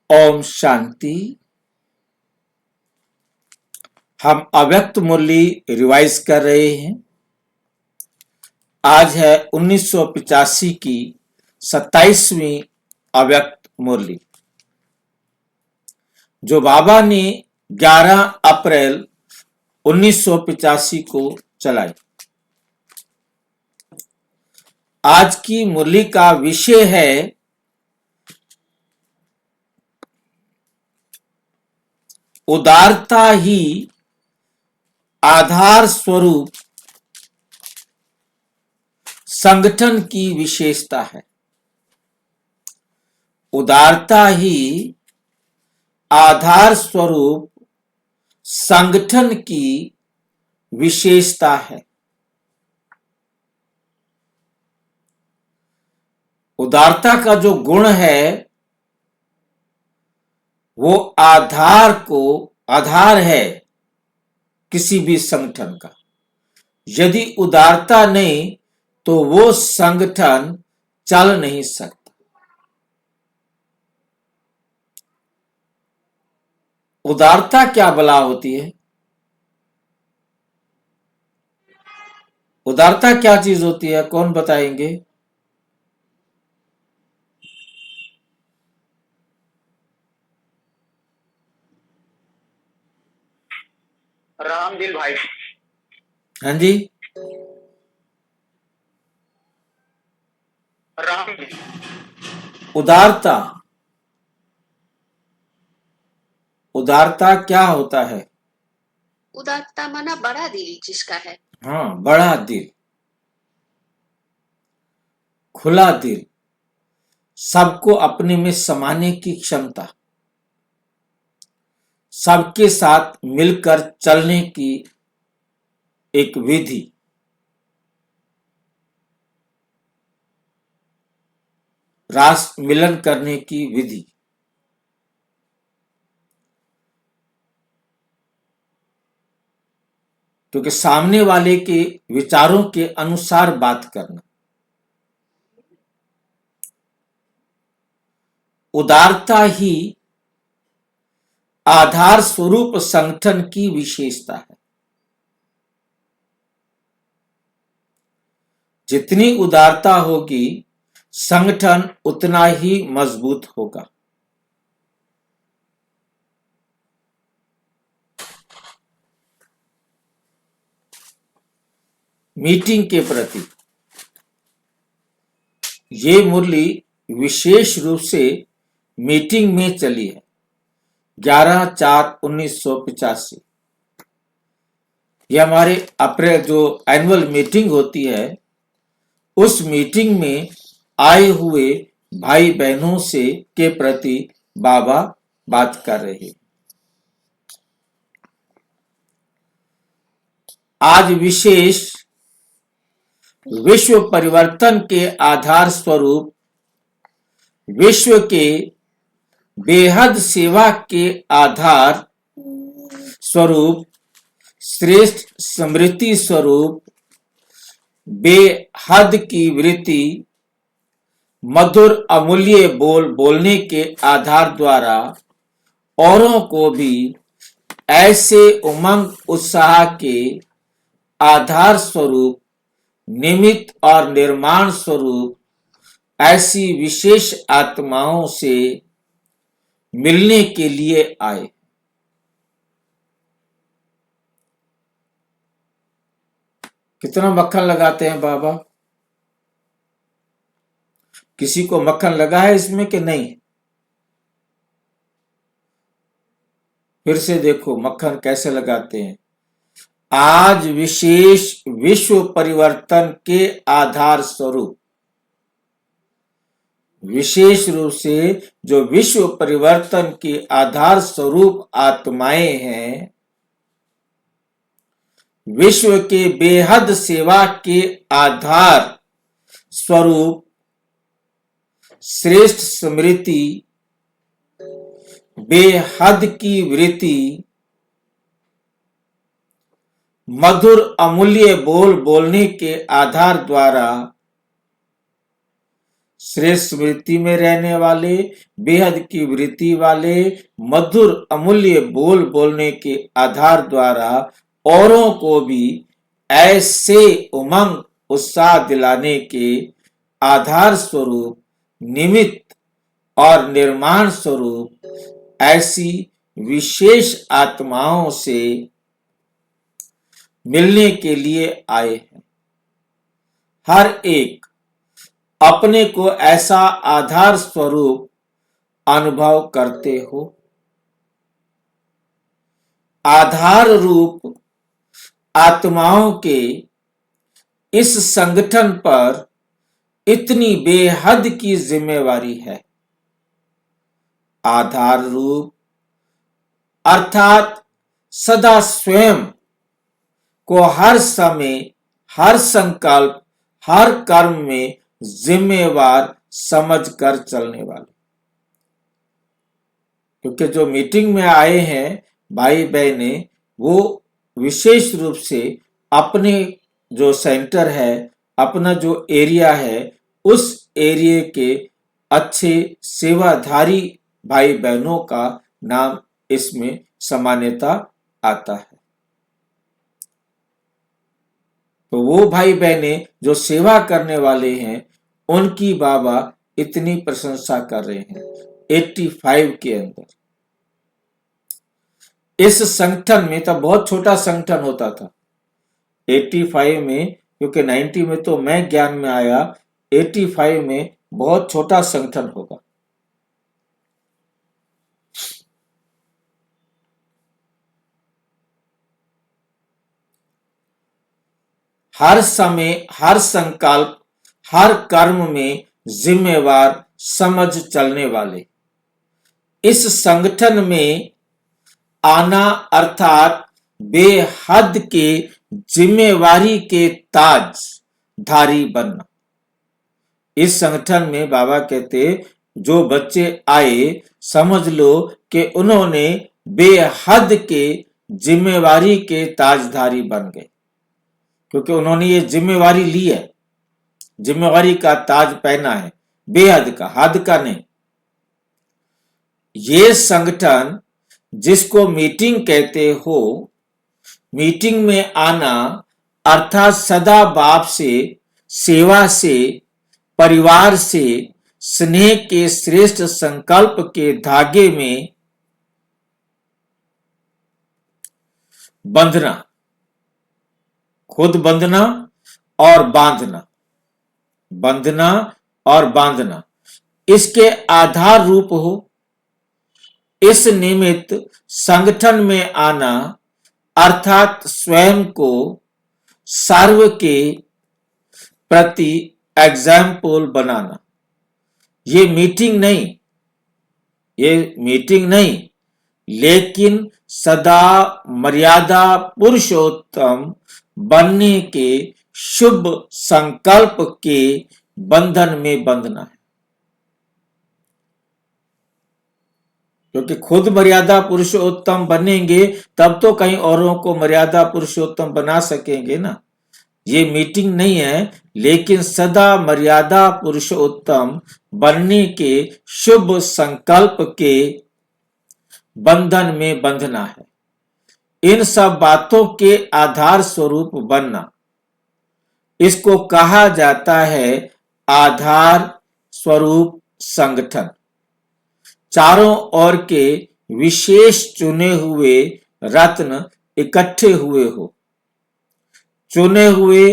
ओम शांति। हम अव्यक्त मुरली रिवाइज कर रहे हैं। आज है 1985 की 27वीं अव्यक्त मुरली, जो बाबा ने 11 अप्रैल 1985 को चलाई। आज की मुरली का विषय है उदारता ही आधार स्वरूप संगठन की विशेषता है। उदारता ही आधार स्वरूप संगठन की विशेषता है। उदारता का जो गुण है वो आधार है किसी भी संगठन का। यदि उदारता नहीं तो वो संगठन चल नहीं सकता। उदारता क्या बला होती है? उदारता क्या चीज होती है? कौन बताएंगे? रामदिल भाई। हाँ जी, रामदिल। उदारता उदारता क्या होता है? उदारता माना बड़ा दिल जिसका है। हाँ, बड़ा दिल, खुला दिल, सबको अपने में समाने की क्षमता, सबके साथ मिलकर चलने की एक विधि, रास मिलन करने की विधि। क्योंकि सामने वाले के विचारों के अनुसार बात करना। उदारता ही आधार स्वरूप संगठन की विशेषता है। जितनी उदारता होगी संगठन उतना ही मजबूत होगा। मीटिंग के प्रति ये मुरली विशेष रूप से मीटिंग में चली है। 11/4/1985 ये हमारे अप्रैल जो एनुअल मीटिंग होती है, उस मीटिंग में आए हुए भाई बहनों से के प्रति बाबा बात कर रहे हैं। आज विशेष विश्व परिवर्तन के आधार स्वरूप विश्व के बेहद सेवा के आधार स्वरूप श्रेष्ठ स्मृति स्वरूप बेहद की वृत्ति मधुर अमूल्य बोलने के आधार द्वारा औरों को भी ऐसे उमंग उत्साह के आधार स्वरूप निमित्त और निर्माण स्वरूप ऐसी विशेष आत्माओं से मिलने के लिए आए। कितना मक्खन लगाते हैं बाबा? किसी को मक्खन लगा है इसमें कि नहीं? फिर से देखो मक्खन कैसे लगाते हैं। आज विशेष विश्व परिवर्तन के आधार स्वरूप, विशेष रूप से जो विश्व परिवर्तन के आधार स्वरूप आत्माएं हैं, विश्व के बेहद सेवा के आधार स्वरूप श्रेष्ठ स्मृति बेहद की वृत्ति मधुर अमूल्य बोलने के आधार द्वारा श्रेष्ठ स्मृति में रहने वाले, बेहद की वृत्ति वाले, मधुर अमूल्य बोल बोलने के आधार द्वारा औरों को भी ऐसे उमंग उत्साह दिलाने के आधार स्वरूप, निमित्त और निर्माण स्वरूप ऐसी विशेष आत्माओं से मिलने के लिए आए हैं। हर एक अपने को ऐसा आधार स्वरूप अनुभव करते हो। आधार रूप आत्माओं के इस संगठन पर इतनी बेहद की जिम्मेवारी है। आधार रूप अर्थात सदा स्वयं को हर समय, हर संकल्प, हर कर्म में जिम्मेवार समझकर चलने वाले। क्योंकि जो मीटिंग में आए हैं भाई बहने, वो विशेष रूप से अपने जो सेंटर है, अपना जो एरिया है, उस एरिया के अच्छे सेवाधारी भाई बहनों का नाम इसमें सामान्यता आता है। तो वो भाई बहने जो सेवा करने वाले हैं, उनकी बाबा इतनी प्रशंसा कर रहे हैं 85 के अंदर। इस संगठन में तब बहुत छोटा संगठन होता था 85 में, क्योंकि 90 में तो मैं ज्ञान में आया, 85 में बहुत छोटा संगठन होगा। हर समय, हर संकल्प, हर कर्म में जिम्मेवार समझ चलने वाले। इस संगठन में आना अर्थात बेहद के जिम्मेवारी के ताज धारी बनना। इस संगठन में बाबा कहते जो बच्चे आए, समझ लो कि उन्होंने बेहद के जिम्मेवारी के ताजधारी बन गए, क्योंकि उन्होंने ये जिम्मेवारी ली है, जिम्मेवारी का ताज पहना है, बेहद का, हद का नहीं। ये संगठन जिसको मीटिंग कहते हो, मीटिंग में आना अर्थात सदा बाप से, सेवा से, परिवार से, स्नेह के श्रेष्ठ संकल्प के धागे में बंधना, खुद बंधना और बांधना, बंधना और बांधना, इसके आधार रूप हो। इस निमित्त संगठन में आना अर्थात स्वयं को सर्व के प्रति एग्जाम्पल बनाना। ये मीटिंग नहीं, ये मीटिंग नहीं, लेकिन सदा मर्यादा पुरुषोत्तम बनने के शुभ संकल्प के बंधन में बंधना है। क्योंकि खुद मर्यादा पुरुषोत्तम बनेंगे तब तो कहीं औरों को मर्यादा पुरुषोत्तम बना सकेंगे ना। ये मीटिंग नहीं है, लेकिन सदा मर्यादा पुरुषोत्तम बनने के शुभ संकल्प के बंधन में बंधना है। इन सब बातों के आधार स्वरूप बनना, इसको कहा जाता है आधार स्वरूप संगठन। चारों ओर के विशेष चुने हुए रत्न इकट्ठे हुए हो। चुने हुए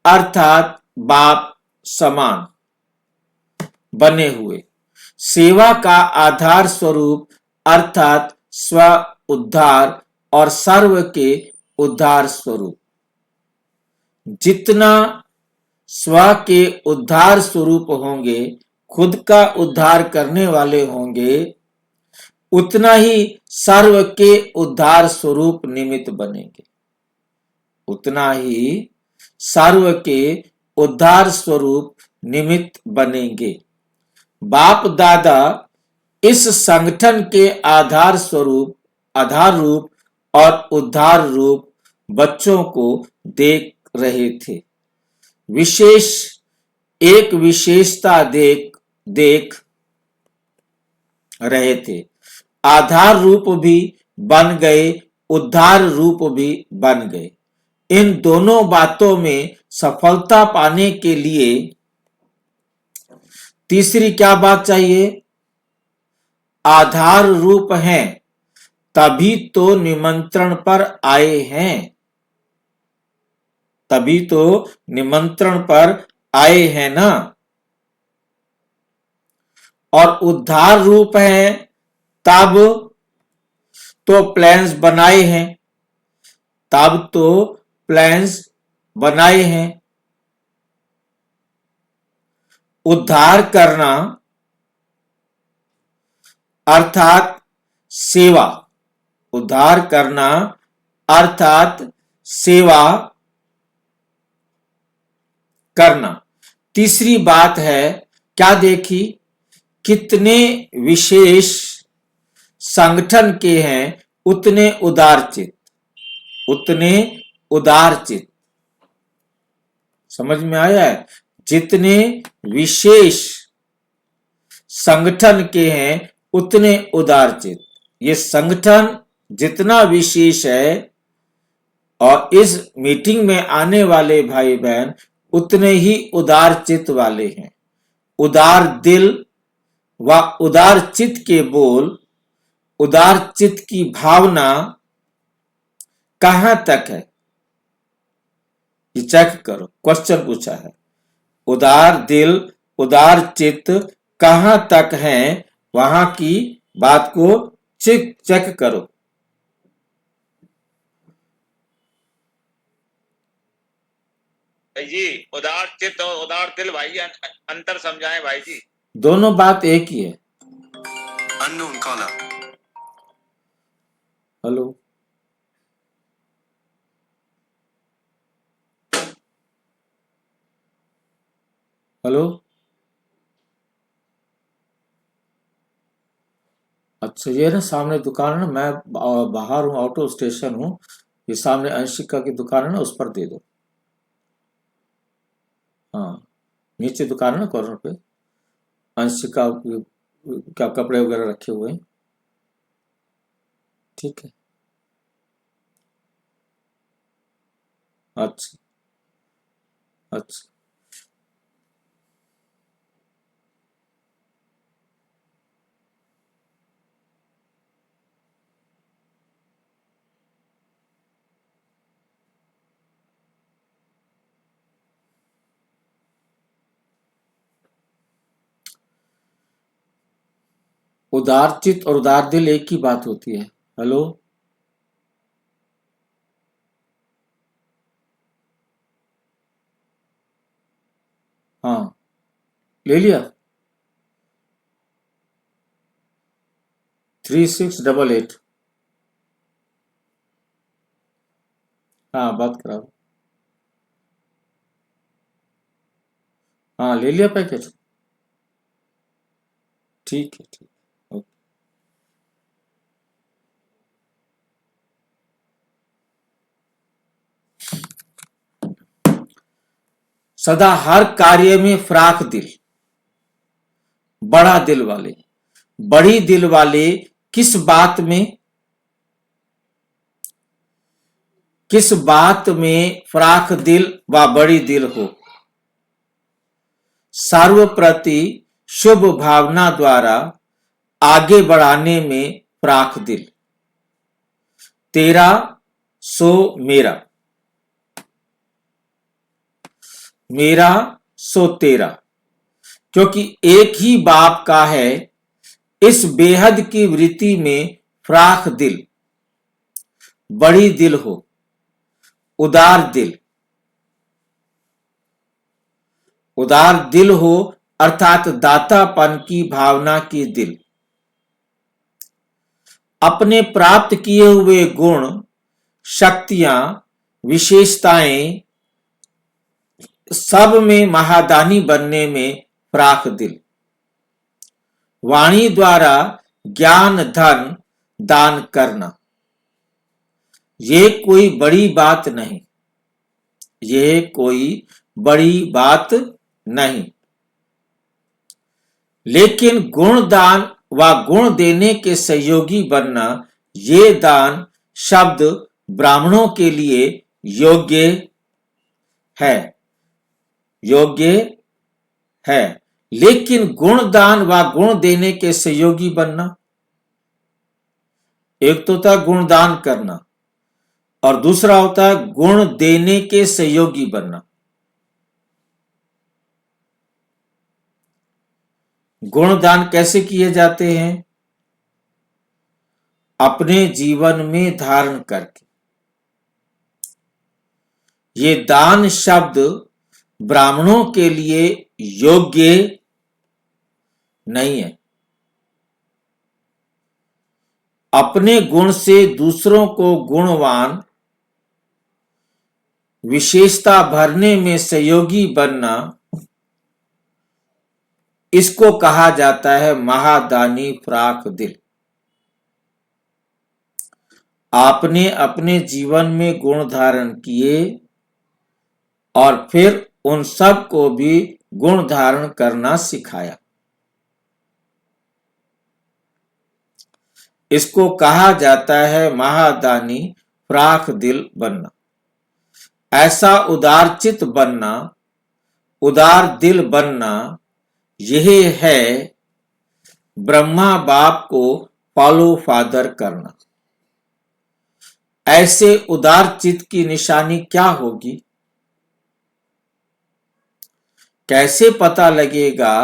अर्थात बाप समान बने हुए। सेवा का आधार स्वरूप अर्थात स्व उद्धार और सर्व के उद्धार स्वरूप। जितना स्व के उद्धार स्वरूप होंगे, खुद का उद्धार करने वाले होंगे, उतना ही सर्व के उद्धार स्वरूप निमित्त बनेंगे, उतना ही सर्व के उद्धार स्वरूप निमित्त बनेंगे। बाप दादा इस संगठन के आधार स्वरूप, आधार रूप और उद्धार रूप बच्चों को देख रहे थे। एक विशेषता देख देख रहे थे। आधार रूप भी बन गए, उद्धार रूप भी बन गए। इन दोनों बातों में सफलता पाने के लिए तीसरी क्या बात चाहिए? आधार रूप हैं, तभी तो निमंत्रण पर आए हैं, तभी तो निमंत्रण पर आए हैं ना। और उद्धार रूप है, तब तो प्लान्स बनाए हैं, तब तो प्लान्स बनाए हैं। उद्धार करना अर्थात सेवा, उद्धार करना अर्थात सेवा करना। तीसरी बात है, क्या देखी? कितने विशेष संगठन के हैं उतने उदारचित, उतने उदारचित। समझ में आया है? जितने विशेष संगठन के हैं उतने उदारचित। ये संगठन जितना विशेष है और इस मीटिंग में आने वाले भाई बहन उतने ही उदार चित्त वाले हैं। उदार दिल व उदार चित्त के बोल, उदार चित्त की भावना कहां तक है? ये चेक करो, क्वेश्चन पूछा है। उदार दिल, उदार चित्त कहां तक है, वहां की बात को चेक करो। भाई जी, उदार चित्त और उदार दिल भाई अंतर समझाएं भाई जी। दोनों बात एक ही है। Unknown caller. Hello, hello. अच्छा, ये ना सामने दुकान है ना, मैं बाहर हूँ, आउट ऑफ स्टेशन हूँ। ये सामने अंशिका की दुकान है ना, उस पर दे दो। हाँ, नीचे दुकान है ना कॉर्नर पे, अंशिका क्या कपड़े वगैरह रखे हुए हैं। ठीक है, अच्छा अच्छा। उदार चित्त और उदार दिल एक ही बात होती है। हेलो, हाँ, ले लिया। 3688। हाँ, बात कराओ। हाँ, ले लिया पैकेज। ठीक है, ठीक है, ओके। सदा हर कार्य में फ्राक दिल, बड़ा दिल वाले, बड़ी दिल वाले किस बात में, किस बात में फ्राक दिल व बड़ी दिल हो? सर्व प्रति शुभ भावना द्वारा आगे बढ़ाने में फ्राक दिल। तेरा सो मेरा, मेरा सो तेरा, क्योंकि एक ही बाप का है। इस बेहद की वृत्ति में फ्राक दिल, बड़ी दिल हो, उदार दिल, उदार दिल हो अर्थात दातापन की भावना की दिल। अपने प्राप्त किए हुए गुण, शक्तियां, विशेषताएं सब में महादानी बनने में फ्राक दिल। वाणी द्वारा ज्ञान धन दान करना, ये कोई बड़ी बात नहीं, ये कोई बड़ी बात नहीं। लेकिन गुण दान व गुण देने के सहयोगी बनना, ये दान शब्द ब्राह्मणों के लिए योग्य है, योग्य है। लेकिन गुण दान व गुण देने के सहयोगी बनना, एक तो था गुण दान करना और दूसरा होता है गुण देने के सहयोगी बनना। गुण दान कैसे किए जाते हैं? अपने जीवन में धारण करके। ये दान शब्द ब्राह्मणों के लिए योग्य नहीं है। अपने गुण से दूसरों को गुणवान विशेषता भरने में सहयोगी बनना, इसको कहा जाता है महादानी फ्राक दिल। आपने अपने जीवन में गुण धारण किए और फिर उन सब को भी गुण धारण करना सिखाया। इसको कहा जाता है महादानी फ्राक दिल बनना। ऐसा उदारचित बनना, उदार दिल बनना, यह है ब्रह्मा बाप को फॉलो फादर करना। ऐसे उदार चित्त की निशानी क्या होगी? कैसे पता लगेगा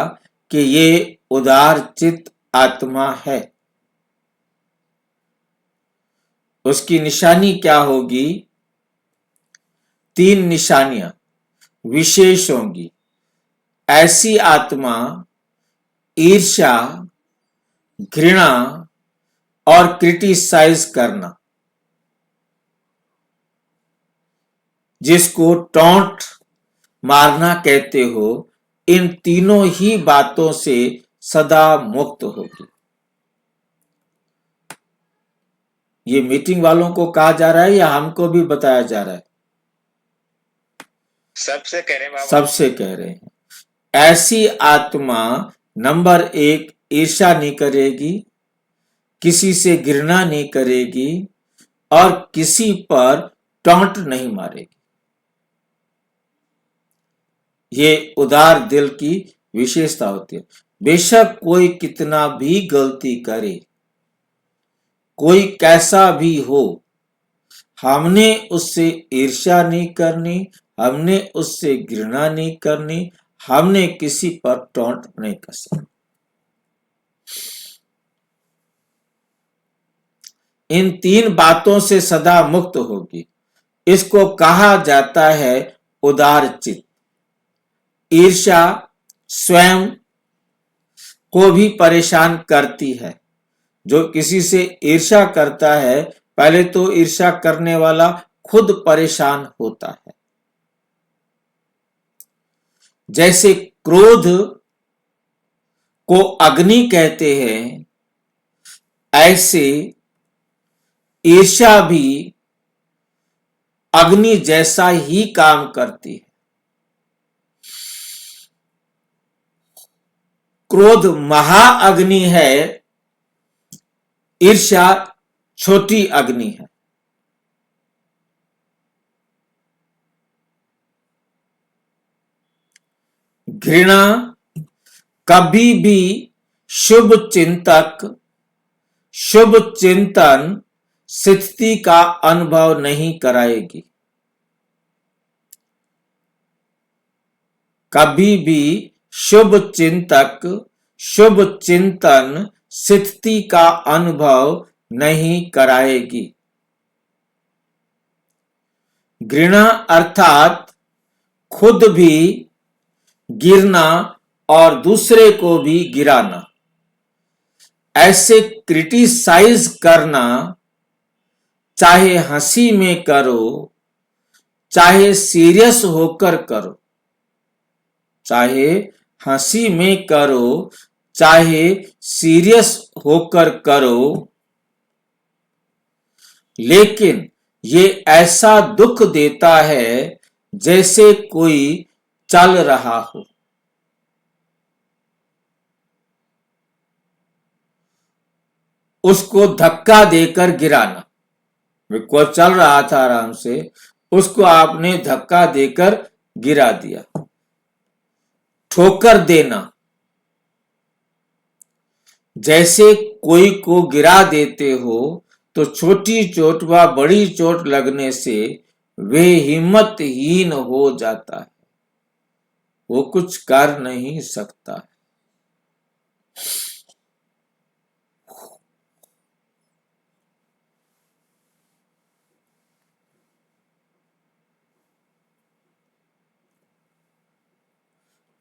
कि ये उदार चित्त आत्मा है? उसकी निशानी क्या होगी? 3 निशानियां विशेष होंगी। ऐसी आत्मा ईर्ष्या, घृणा और क्रिटिसाइज करना, जिसको टॉन्ट मारना कहते हो, इन तीनों ही बातों से सदा मुक्त होगी। ये मीटिंग वालों को कहा जा रहा है या हमको भी बताया जा रहा है? सबसे कह रहे हैं बाबा। सबसे कह रहे हैं। ऐसी आत्मा नंबर 1 ईर्ष्या नहीं करेगी, किसी से घृणा नहीं करेगी और किसी पर टॉन्ट नहीं मारेगी। ये उदार दिल की विशेषता होती है। बेशक कोई कितना भी गलती करे, कोई कैसा भी हो, हमने उससे ईर्ष्या नहीं करनी, हमने उससे घृणा नहीं करनी, हमने किसी पर टॉन्ट नहीं कर सकते। इन 3 बातों से सदा मुक्त होगी। इसको कहा जाता है उदार चित्त। ईर्ष्या स्वयं को भी परेशान करती है। जो किसी से ईर्ष्या करता है, पहले तो ईर्ष्या करने वाला खुद परेशान होता है। जैसे क्रोध को अग्नि कहते हैं, ऐसे ईर्ष्या भी अग्नि जैसा ही काम करती है। क्रोध महाअग्नि है, ईर्ष्या छोटी अग्नि है। घृणा कभी भी शुभ चिंतक, शुभ चिंतन स्थिति का अनुभव नहीं कराएगी। कभी भी शुभ चिंतक, शुभ चिंतन स्थिति का अनुभव नहीं कराएगी। घृणा अर्थात खुद भी गिरना और दूसरे को भी गिराना। ऐसे क्रिटिसाइज करना, चाहे हंसी में करो, चाहे सीरियस होकर करो, चाहे हंसी में करो, चाहे सीरियस होकर करो, लेकिन ये ऐसा दुख देता है जैसे कोई चल रहा हो। उसको धक्का देकर गिराना। वो चल रहा था आराम से, उसको आपने धक्का देकर गिरा दिया। ठोकर देना, जैसे कोई को गिरा देते हो तो छोटी चोट व बड़ी चोट लगने से वे हिम्मतहीन हो जाता है, वो कुछ कर नहीं सकता।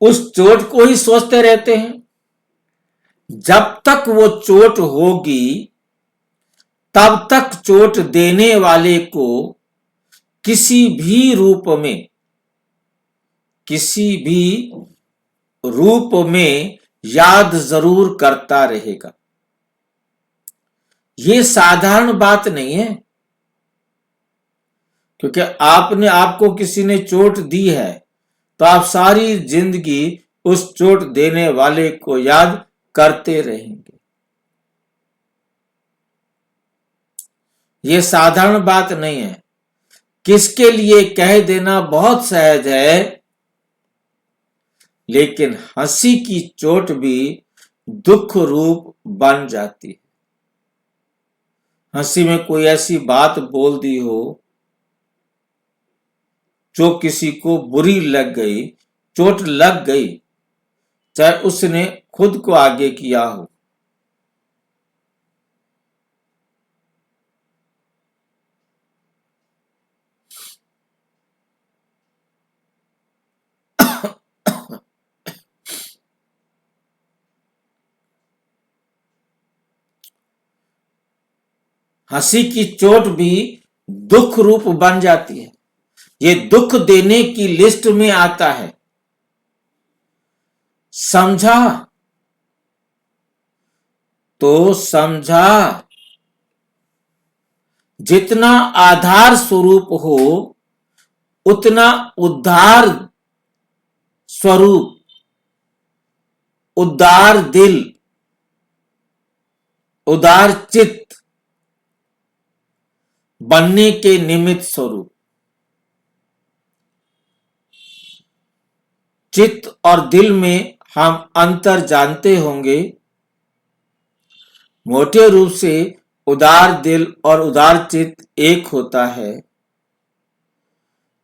उस चोट को ही सोचते रहते हैं। जब तक वो चोट होगी तब तक चोट देने वाले को किसी भी रूप में याद जरूर करता रहेगा। ये साधारण बात नहीं है, क्योंकि आपको किसी ने चोट दी है तो आप सारी जिंदगी उस चोट देने वाले को याद करते रहेंगे। ये साधारण बात नहीं है। किसके लिए कह देना बहुत सहज है, लेकिन हंसी की चोट भी दुख रूप बन जाती है। हंसी में कोई ऐसी बात बोल दी हो जो किसी को बुरी लग गई, चोट लग गई, चाहे उसने खुद को आगे किया हो। हंसी की चोट भी दुख रूप बन जाती है। ये दुख देने की लिस्ट में आता है। समझा तो समझा। जितना आधार स्वरूप हो उतना उद्धार स्वरूप, उदार दिल, उदार चित्त बनने के निमित्त स्वरूप। चित्त और दिल में हम अंतर जानते होंगे। मोटे रूप से उदार दिल और उदार चित्त एक होता है।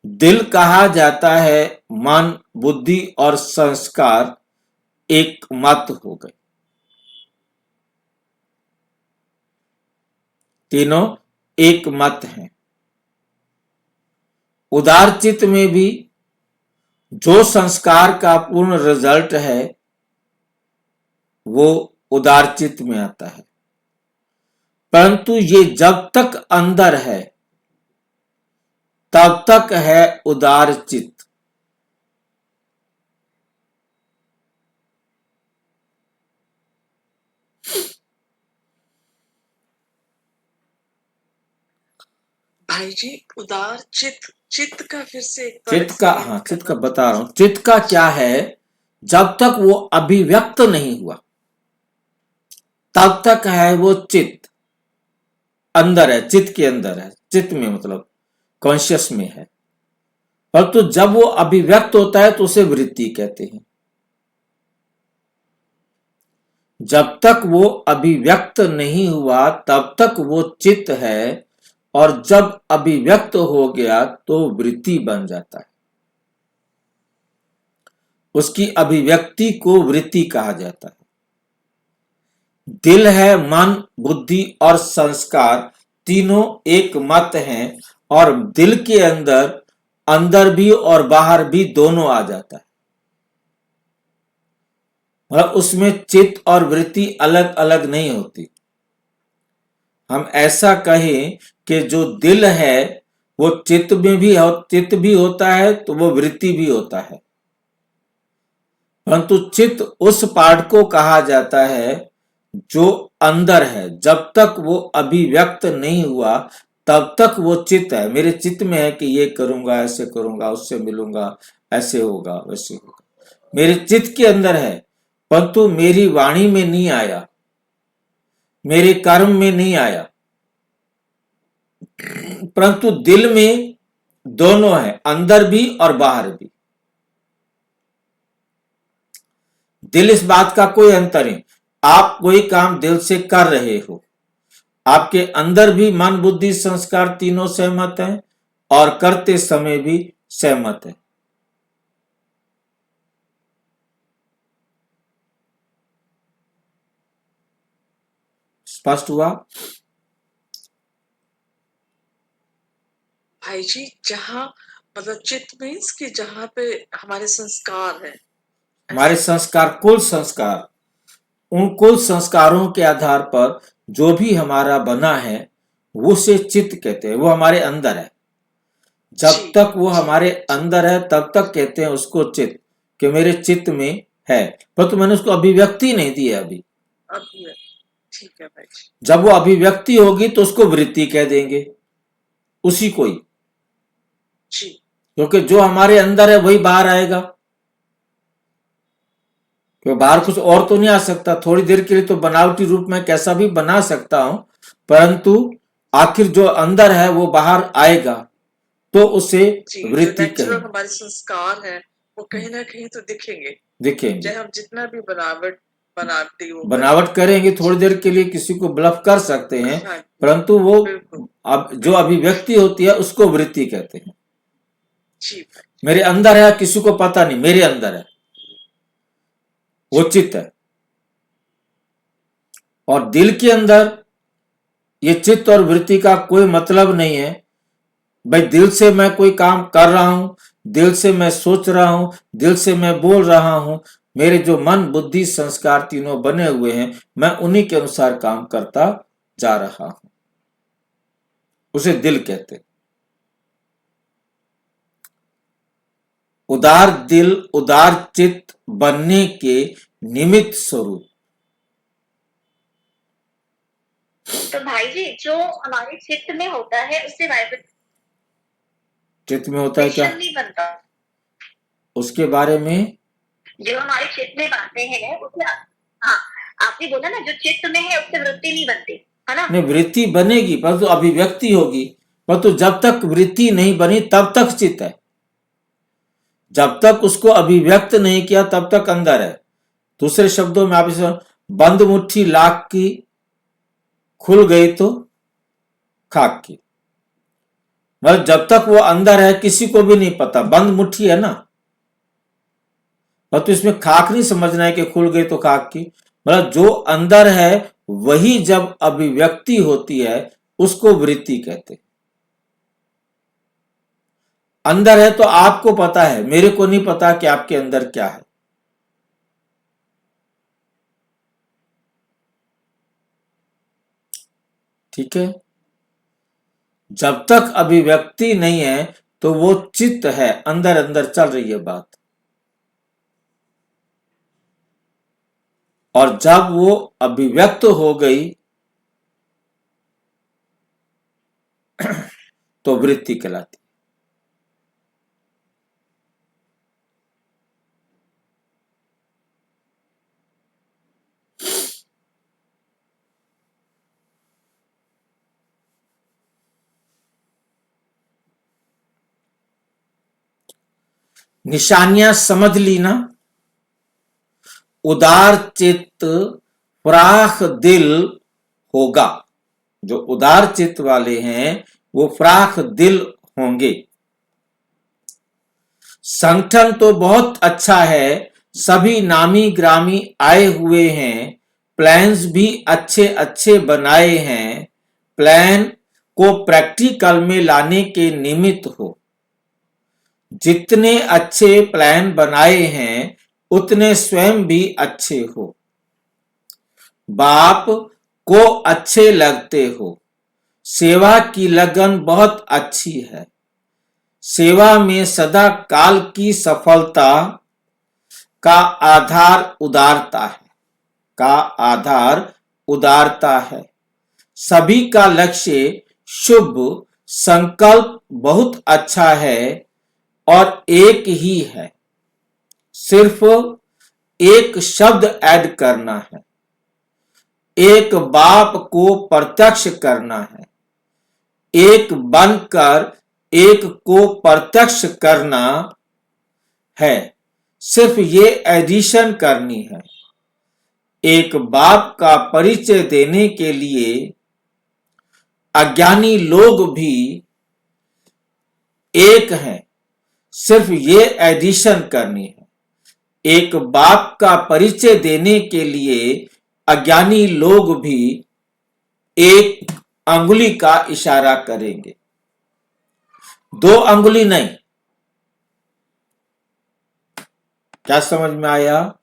दिल कहा जाता है मन, बुद्धि और संस्कार एक मत हो गए। तीनों एक मत हैं। उदार चित्त में भी जो संस्कार का पूर्ण रिजल्ट है वो उदार चित्त में आता है, परंतु ये जब तक अंदर है तब तक है उदार चित्त। भाई जी, उदार चित्त का फिर से एक बार चित्त का, explain हाँ, चित्त का करना बता रहा हूं। चित्त का क्या है, जब तक वो अभिव्यक्त नहीं हुआ तब तक है वो चित्त, अंदर है, चित्त के अंदर है, चित्त में मतलब कॉन्शियस में है। परंतु जब वो अभिव्यक्त होता है तो उसे वृत्ति कहते हैं। जब तक वो अभिव्यक्त नहीं हुआ तब तक वो चित्त है, और जब अभिव्यक्त हो गया तो वृत्ति बन जाता है। उसकी अभिव्यक्ति को वृत्ति कहा जाता है। दिल है, मन, बुद्धि और संस्कार तीनों एक मत हैं, और दिल के अंदर भी और बाहर भी दोनों आ जाता है। मतलब उसमें चित्त और वृत्ति अलग अलग नहीं होती। हम ऐसा कहें कि जो दिल है वो चित्त भी होता है तो वो वृत्ति भी होता है, परंतु चित्त उस पार्ट को कहा जाता है जो अंदर है। जब तक वो अभिव्यक्त नहीं हुआ तब तक वो चित्त है। मेरे चित्त में है कि ये करूंगा, ऐसे करूंगा, उससे मिलूंगा, ऐसे होगा, वैसे होगा, मेरे चित्त के अंदर है, परंतु मेरी वाणी में नहीं आया। मेरे कर्म में नहीं आया, परंतु दिल में दोनों है, अंदर भी और बाहर भी। दिल इस बात का कोई अंतर नहीं। आप कोई काम दिल से कर रहे हो, आपके अंदर भी मन बुद्धि संस्कार तीनों सहमत हैं और करते समय भी सहमत है। स्पष्ट हुआ? भाई जी, जहाँ मतलब चित्त मीन्स कि जहाँ पे हमारे संस्कार है, हमारे संस्कार, कुल संस्कार, उन कुल संस्कारों के आधार पर जो भी हमारा बना है वो से चित्त कहते हैं। वो हमारे अंदर है। जब जी, तक वो जी, हमारे अंदर है तब तक कहते हैं उसको चित्त, कि मेरे चित्त में है, परंतु मैंने उसको अभिव्यक्ति नहीं दी है अभी। अभी है। ठीक है भाई जी। जब वो अभिव्यक्ति होगी तो उसको वृत्ति कह देंगे, उसी को ही, जी, क्योंकि जो हमारे अंदर है वही बाहर आएगा। क्योंकि बाहर कुछ और तो नहीं आ सकता। थोड़ी देर के लिए तो बनावटी रूप में कैसा भी बना सकता हूं, परंतु आखिर जो अंदर है वो बाहर आएगा, तो उसे जी, जो वृत्ति नेचुरल कहेंगे, हमारे संस्कार है वो कहीं ना कहीं तो दिखेंगे, दिखेंगे। चाहे हम जितना भी बनावटी वो करें। बनावट करेंगे, थोड़ी देर के लिए किसी को ब्लफ कर सकते हैं, हाँ, परंतु वो बिल्कुल, अब जो अभिव्यक्ति होती है उसको वृत्ति कहते हैं। जी भाई, मेरे अंदर है, किसी को पता नहीं, मेरे अंदर है, वो चित्त है। और दिल के अंदर ये चित्त और वृत्ति का कोई मतलब नहीं है। भाई दिल से मैं कोई काम कर रहा हूं, दिल से मैं सोच रहा हूं, दिल से मैं बोल रहा हूं, मेरे जो मन बुद्धि संस्कार तीनों बने हुए हैं, मैं उन्हीं के अनुसार काम करता जा रहा हूं, उसे दिल कहते। उदार दिल, उदार चित्त बनने के निमित्त स्वरूप। तो भाई जी, जो हमारे चित्त में होता है उससे वाइब्रेशन चित्त में होता है क्या, नहीं बनता। उसके बारे में जो हमारे चित्त में बातें हैं उससे, हाँ, आपने बोला ना जो चित्त में है उससे वृत्ति नहीं बनती, है ना? नहीं, वृत्ति बनेगी परंतु अभिव्यक्ति होगी, परंतु जब तक वृत्ति नहीं बनी तब तक चित्त है। जब तक उसको अभिव्यक्त नहीं किया तब तक अंदर है। दूसरे शब्दों में आप इसे, बंद मुट्ठी लाख की, खुल गई तो खाक की। मतलब जब तक वो अंदर है किसी को भी नहीं पता, बंद मुट्ठी है ना, और तो इसमें खाक नहीं समझना है कि खुल गई तो खाक की। मतलब जो अंदर है वही जब अभिव्यक्ति होती है उसको वृत्ति कहते। अंदर है तो आपको पता है, मेरे को नहीं पता कि आपके अंदर क्या है। ठीक है, जब तक अभिव्यक्ति नहीं है तो वो चित्त है, अंदर अंदर चल रही है बात। और जब वो अभिव्यक्त हो गई तो वृत्ति कहलाती। निशानियां समझ ली ना। उदार चित्त फ्राख दिल होगा। जो उदार चित्त वाले हैं वो फ्राख दिल होंगे। संगठन तो बहुत अच्छा है, सभी नामी ग्रामी आए हुए हैं, प्लान्स भी अच्छे अच्छे बनाए हैं, प्लान को प्रैक्टिकल में लाने के निमित्त हो। जितने अच्छे प्लान बनाए हैं उतने स्वयं भी अच्छे हो। बाप को अच्छे लगते हो। सेवा की लगन बहुत अच्छी है। सेवा में सदा काल की सफलता का आधार उदारता है, का आधार उदारता है। सभी का लक्ष्य शुभ, संकल्प बहुत अच्छा है और एक ही है, सिर्फ एक शब्द ऐड करना है। एक बाप को प्रत्यक्ष करना है। एक बनकर एक को प्रत्यक्ष करना है, सिर्फ ये एडिशन करनी है। एक बाप का परिचय देने के लिए अज्ञानी लोग भी एक हैं, सिर्फ ये एडिशन करनी है। एक बाप का परिचय देने के लिए अज्ञानी लोग भी एक अंगुली का इशारा करेंगे, 2 अंगुली नहीं। क्या समझ में आया?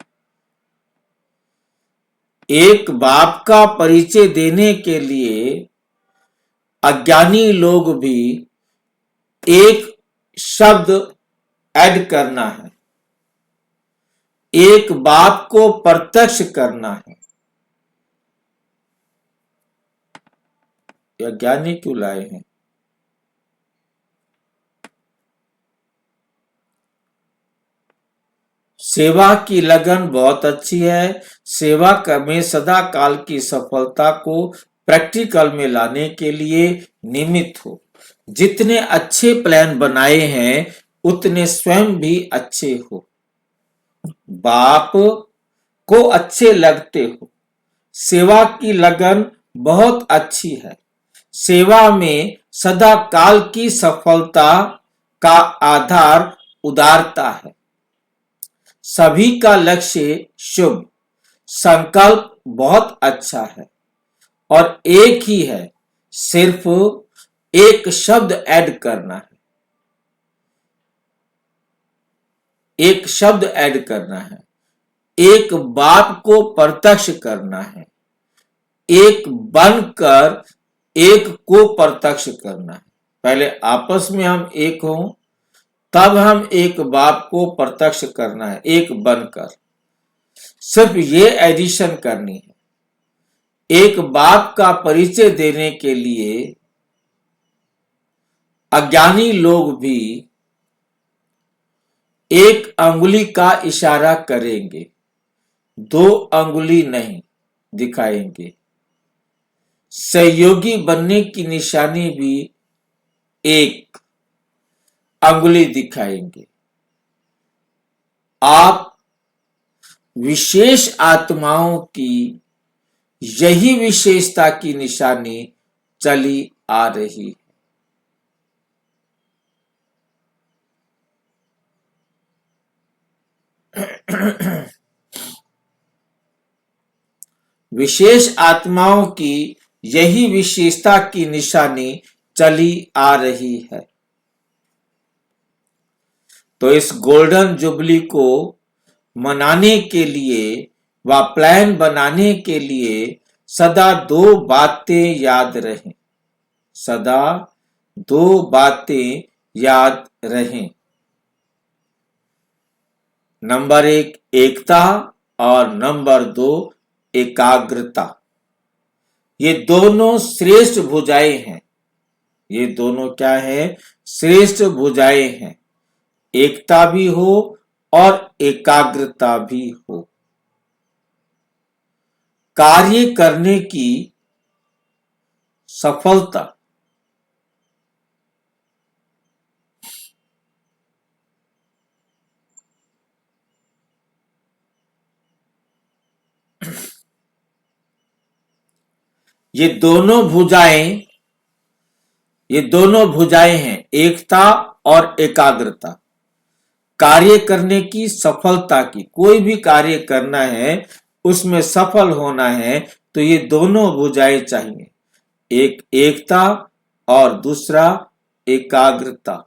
एक बाप का परिचय देने के लिए अज्ञानी लोग भी एक शब्द ऐड करना है, एक बाप को प्रत्यक्ष करना है। यह ज्ञानी क्यों लाए हैं? सेवा की लगन बहुत अच्छी है। सेवा में सदा काल की सफलता को प्रैक्टिकल में लाने के लिए निमित्त हो। जितने अच्छे प्लान बनाए हैं उतने स्वयं भी अच्छे हो, बाप को अच्छे लगते हो। सेवा की लगन बहुत अच्छी है। सेवा में सदा काल की सफलता का आधार उदारता है। सभी का लक्ष्य शुभ, संकल्प बहुत अच्छा है और एक ही है, सिर्फ एक शब्द ऐड करना है। एक शब्द ऐड करना है, एक बाप को प्रत्यक्ष करना है, एक बनकर एक को प्रत्यक्ष करना है। पहले आपस में हम एक हों, तब हम एक बाप को प्रत्यक्ष करना है, एक बनकर। सिर्फ ये एडिशन करनी है। एक बाप का परिचय देने के लिए अज्ञानी लोग भी एक अंगुली का इशारा करेंगे, 2 अंगुली नहीं दिखाएंगे। सहयोगी बनने की निशानी भी एक अंगुली दिखाएंगे। आप विशेष आत्माओं की यही विशेषता की निशानी चली आ रही है। विशेष आत्माओं की यही विशेषता की निशानी चली आ रही है। तो इस गोल्डन जुबली को मनाने के लिए व प्लान बनाने के लिए सदा 2 बातें याद रहें, सदा 2 बातें याद रहें। नंबर 1 एकता और नंबर 2 एकाग्रता। ये दोनों श्रेष्ठ भुजाएं हैं। ये दोनों क्या है? श्रेष्ठ भुजाएं हैं। एकता भी हो और एकाग्रता भी हो। कार्य करने की सफलता ये दोनों भुजाएं हैं, एकता और एकाग्रता। कार्य करने की सफलता की, कोई भी कार्य करना है उसमें सफल होना है तो ये दोनों भुजाएं चाहिए, एक एकता और दूसरा एकाग्रता।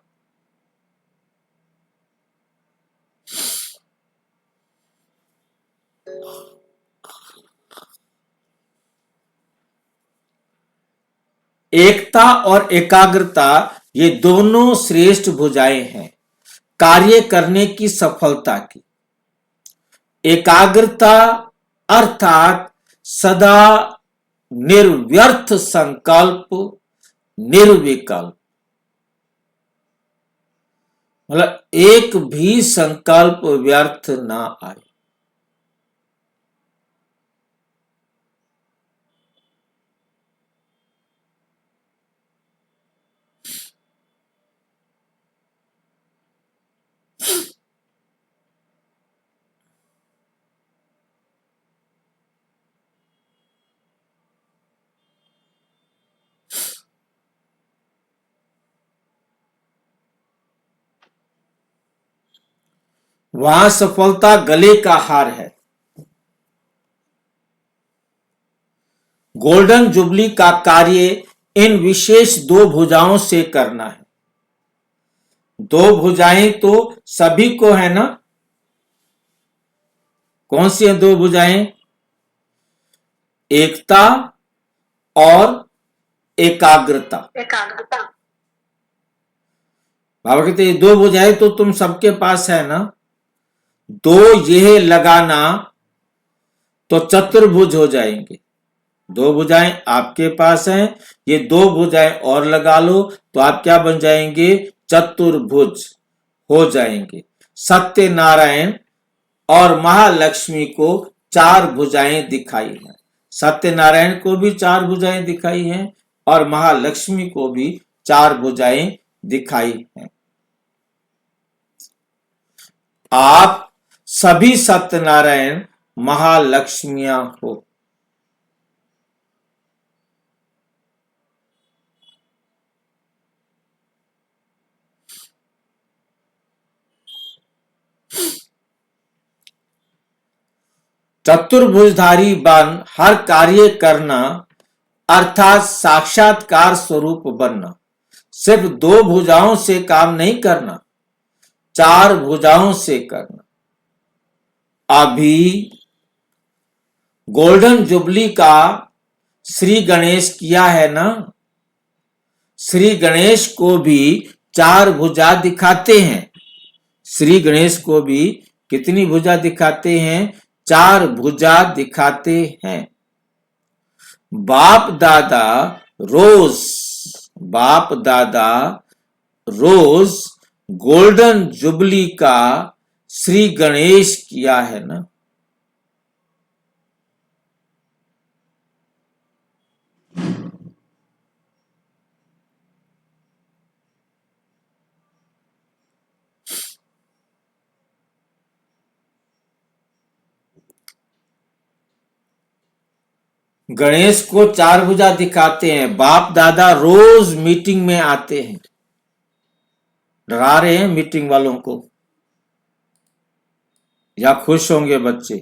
एकता और एकाग्रता ये दोनों श्रेष्ठ भुजाएं हैं कार्य करने की सफलता की। एकाग्रता अर्थात सदा निर्व्यर्थ संकल्प, निर्विकल्प, मतलब एक भी संकल्प व्यर्थ ना आए। वहां सफलता गले का हार है। गोल्डन जुबली का कार्य इन विशेष दो भुजाओं से करना है। दो भुजाएं तो सभी को है ना। कौन सी है दो भुजाएं? एकता और एकाग्रता। एकाग्रता। बाबा कहते हैं दो भुजाएं तो तुम सबके पास है ना। दो यह लगाना तो चतुर्भुज हो जाएंगे। दो भुजाएं आपके पास हैं, ये दो भुजाएं और लगा लो तो आप क्या बन जाएंगे? चतुर्भुज हो जाएंगे। सत्यनारायण और महालक्ष्मी को चार भुजाएं दिखाई हैं। सत्यनारायण को भी चार भुजाएं दिखाई हैं और महालक्ष्मी को भी चार भुजाएं दिखाई हैं। आप सभी सत्यनारायण महालक्ष्मियां हो। चतुर्भुजधारी बन हर कार्य करना अर्थात साक्षात्कार स्वरूप बनना। सिर्फ दो भुजाओं से काम नहीं करना, चार भुजाओं से करना। अभी गोल्डन जुबली का श्री गणेश किया है ना। श्री गणेश को भी चार भुजा दिखाते हैं। श्री गणेश को भी कितनी भुजा दिखाते हैं? चार भुजा दिखाते हैं। बाप दादा रोज गोल्डन जुबली का श्री गणेश किया है ना। गणेश को चार भुजा दिखाते हैं। बाप दादा रोज मीटिंग में आते हैं। डरा रहे हैं मीटिंग वालों को या खुश होंगे बच्चे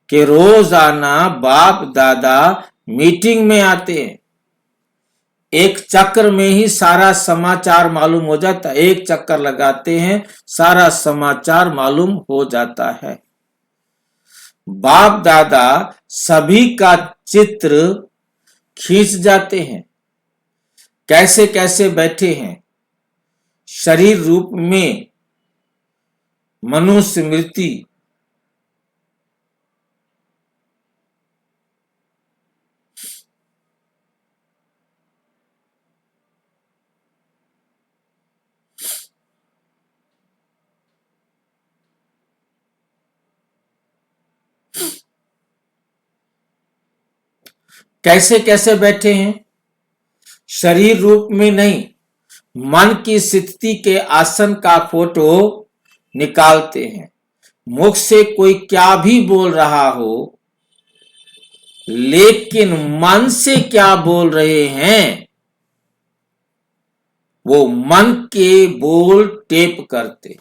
कि रोजाना बाप दादा मीटिंग में आते हैं। एक चक्कर में ही सारा समाचार मालूम हो जाता है। एक चक्कर लगाते हैं सारा समाचार मालूम हो जाता है। बाप दादा सभी का चित्र खींच जाते हैं। कैसे कैसे बैठे हैं। शरीर रूप में मनुस्मृति कैसे कैसे बैठे हैं। शरीर रूप में नहीं, मन की स्थिति के आसन का फोटो निकालते हैं। मुख से कोई क्या भी बोल रहा हो, लेकिन मन से क्या बोल रहे हैं वो मन के बोल टेप करते।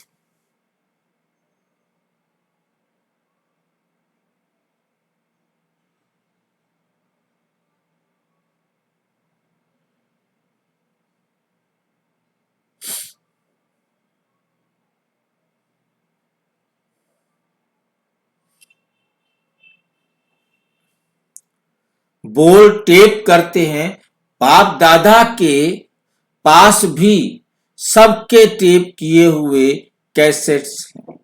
बोल टेप करते हैं। बाप दादा के पास भी सबके टेप किए हुए कैसेट्स हैं।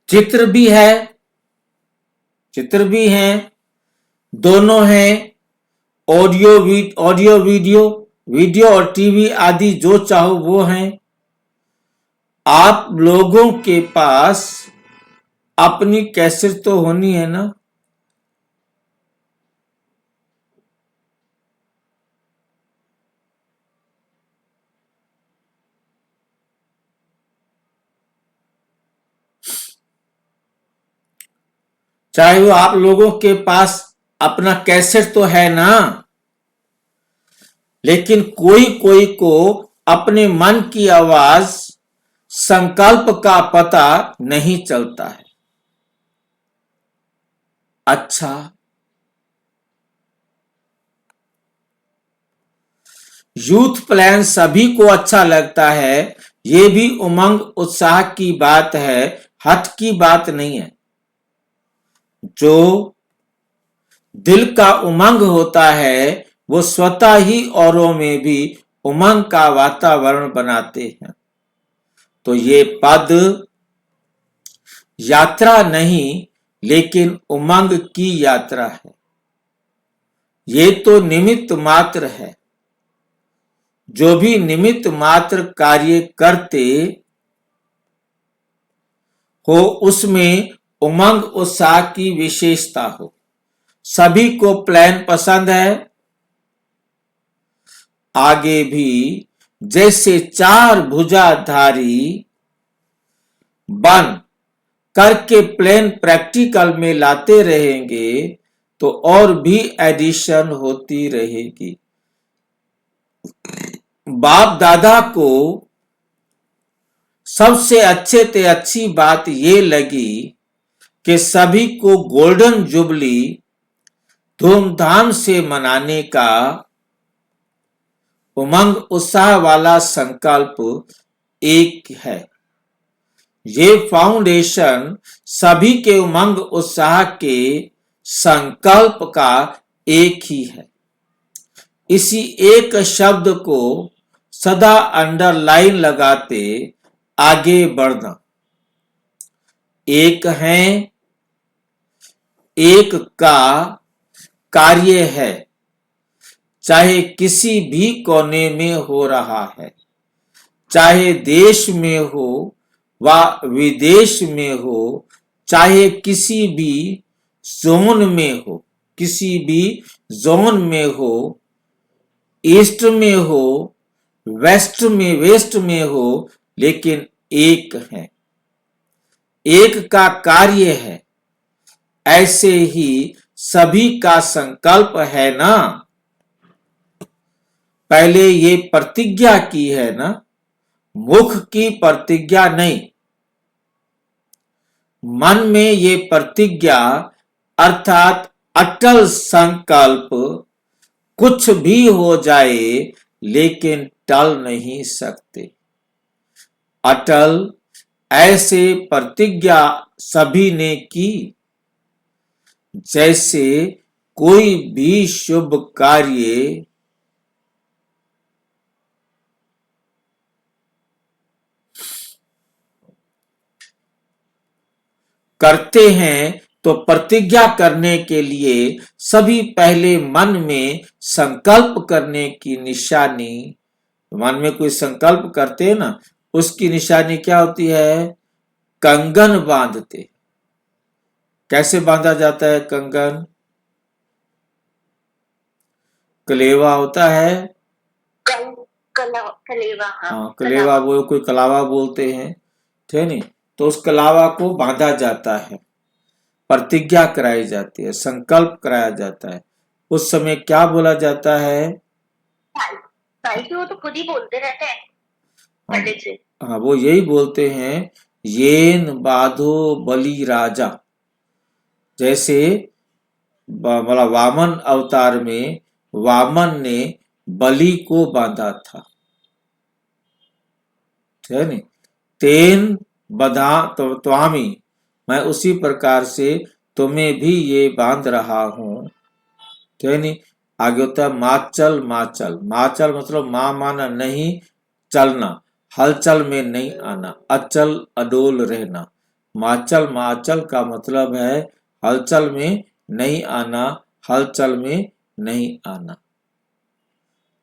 चित्र भी है, चित्र भी हैं, दोनों हैं। ऑडियो वीडियो और टीवी आदि जो चाहो वो हैं। आप लोगों के पास अपनी कैसेट तो होनी है ना। चाहे वो आप लोगों के पास अपना कैसेट तो है ना, लेकिन कोई कोई को अपने मन की आवाज, संकल्प का पता नहीं चलता है। अच्छा, यूथ प्लान सभी को अच्छा लगता है, ये भी उमंग उत्साह की बात है, हठ की बात नहीं है। जो दिल का उमंग होता है वो स्वतः ही औरों में भी उमंग का वातावरण बनाते हैं। तो ये पद यात्रा नहीं लेकिन उमंग की यात्रा है। ये तो निमित्त मात्र है। जो भी निमित्त मात्र कार्य करते हो उसमें उमंग उत्साह की विशेषता हो। सभी को प्लान पसंद है। आगे भी जैसे चार भुजाधारी बन करके प्लान प्रैक्टिकल में लाते रहेंगे तो और भी एडिशन होती रहेगी। बाप दादा को सबसे अच्छी बात ये लगी कि सभी को गोल्डन जुबली धूमधाम से मनाने का उमंग उत्साह वाला संकल्प एक है। ये फाउंडेशन सभी के उमंग उत्साह के संकल्प का एक ही है। इसी एक शब्द को सदा अंडरलाइन लगाते आगे बढ़ना। एक है, एक का कार्य है, चाहे किसी भी कोने में हो रहा है, चाहे देश में हो व विदेश में हो, चाहे किसी भी जोन में हो, किसी भी जोन में हो, ईस्ट में हो, वेस्ट में हो, लेकिन एक है, एक का कार्य है। ऐसे ही सभी का संकल्प है ना। पहले ये प्रतिज्ञा की है ना, मुख की प्रतिज्ञा नहीं। मन में ये प्रतिज्ञा अर्थात अटल संकल्प, कुछ भी हो जाए लेकिन टल नहीं सकते। अटल ऐसे प्रतिज्ञा सभी ने की जैसे कोई भी शुभ कार्य करते हैं तो प्रतिज्ञा करने के लिए सभी पहले मन में संकल्प करने की निशानी, मन में कोई संकल्प करते हैं ना, उसकी निशानी क्या होती है? कंगन बांधते। कैसे बांधा जाता है कंगन? कलेवा होता है, कलेवा, हाँ कलेवा, वो कोई कलावा बोलते हैं, ठीक है नहीं? तो उस कलावा को बांधा जाता है, प्रतिज्ञा कराई जाती है, संकल्प कराया जाता है। उस समय क्या बोला जाता है? वो तो खुद ही बोलते रहते हैं पंडित जी। हाँ, वो यही बोलते हैं, येन बाधो बलि राजा। जैसे मतलब वामन अवतार में वामन ने बलि को बांधा था, ठीक है नहीं? तेन बधा तो त्वामी, मैं उसी प्रकार से तुम्हें भी ये बांध रहा हूं, ठीक है नहीं? आगे होता है माचल माचल। माचल मतलब मां माना नहीं चलना, हलचल में नहीं आना, अचल अडोल रहना। माचल माचल का मतलब है हलचल में नहीं आना, हलचल में नहीं आना।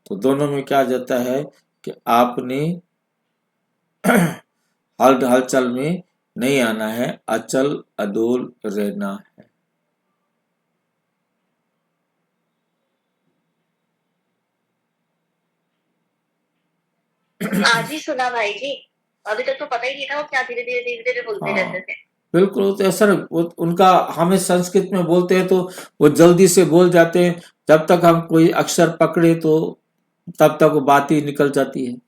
तो दोनों में क्या जाता है कि आपने हलचल में नहीं आना है, अचल अडोल रहना है। आज ही सुना भाई जी, अभी तक तो पता ही नहीं था वो क्या धीरे धीरे बोलते हाँ, रहते थे। बिल्कुल होते हैं सर। उनका हमें संस्कृत में बोलते हैं तो वो जल्दी से बोल जाते हैं, जब तक हम कोई अक्षर पकड़े तो तब तक वो बात ही निकल जाती है।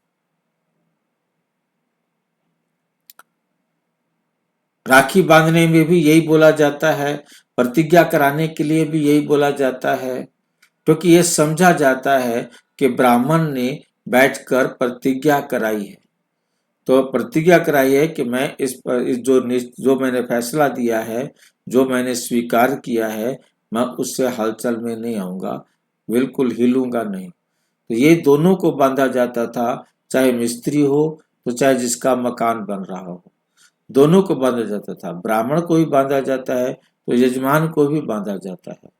राखी बांधने में भी यही बोला जाता है, प्रतिज्ञा कराने के लिए भी यही बोला जाता है, क्योंकि ये समझा जाता है कि ब्राह्मण ने बैठकर प्रतिज्ञा कराई है। तो प्रतिज्ञा कराई है कि मैं इस जो मैंने फैसला दिया है, जो मैंने स्वीकार किया है, मैं उससे हलचल में नहीं आऊंगा, बिल्कुल हिलूंगा नहीं। तो ये दोनों को बांधा जाता था, चाहे मिस्त्री हो तो चाहे जिसका मकान बन रहा हो, दोनों को बांधा जाता था। ब्राह्मण को भी बांधा जाता है तो यजमान को भी बांधा जाता है।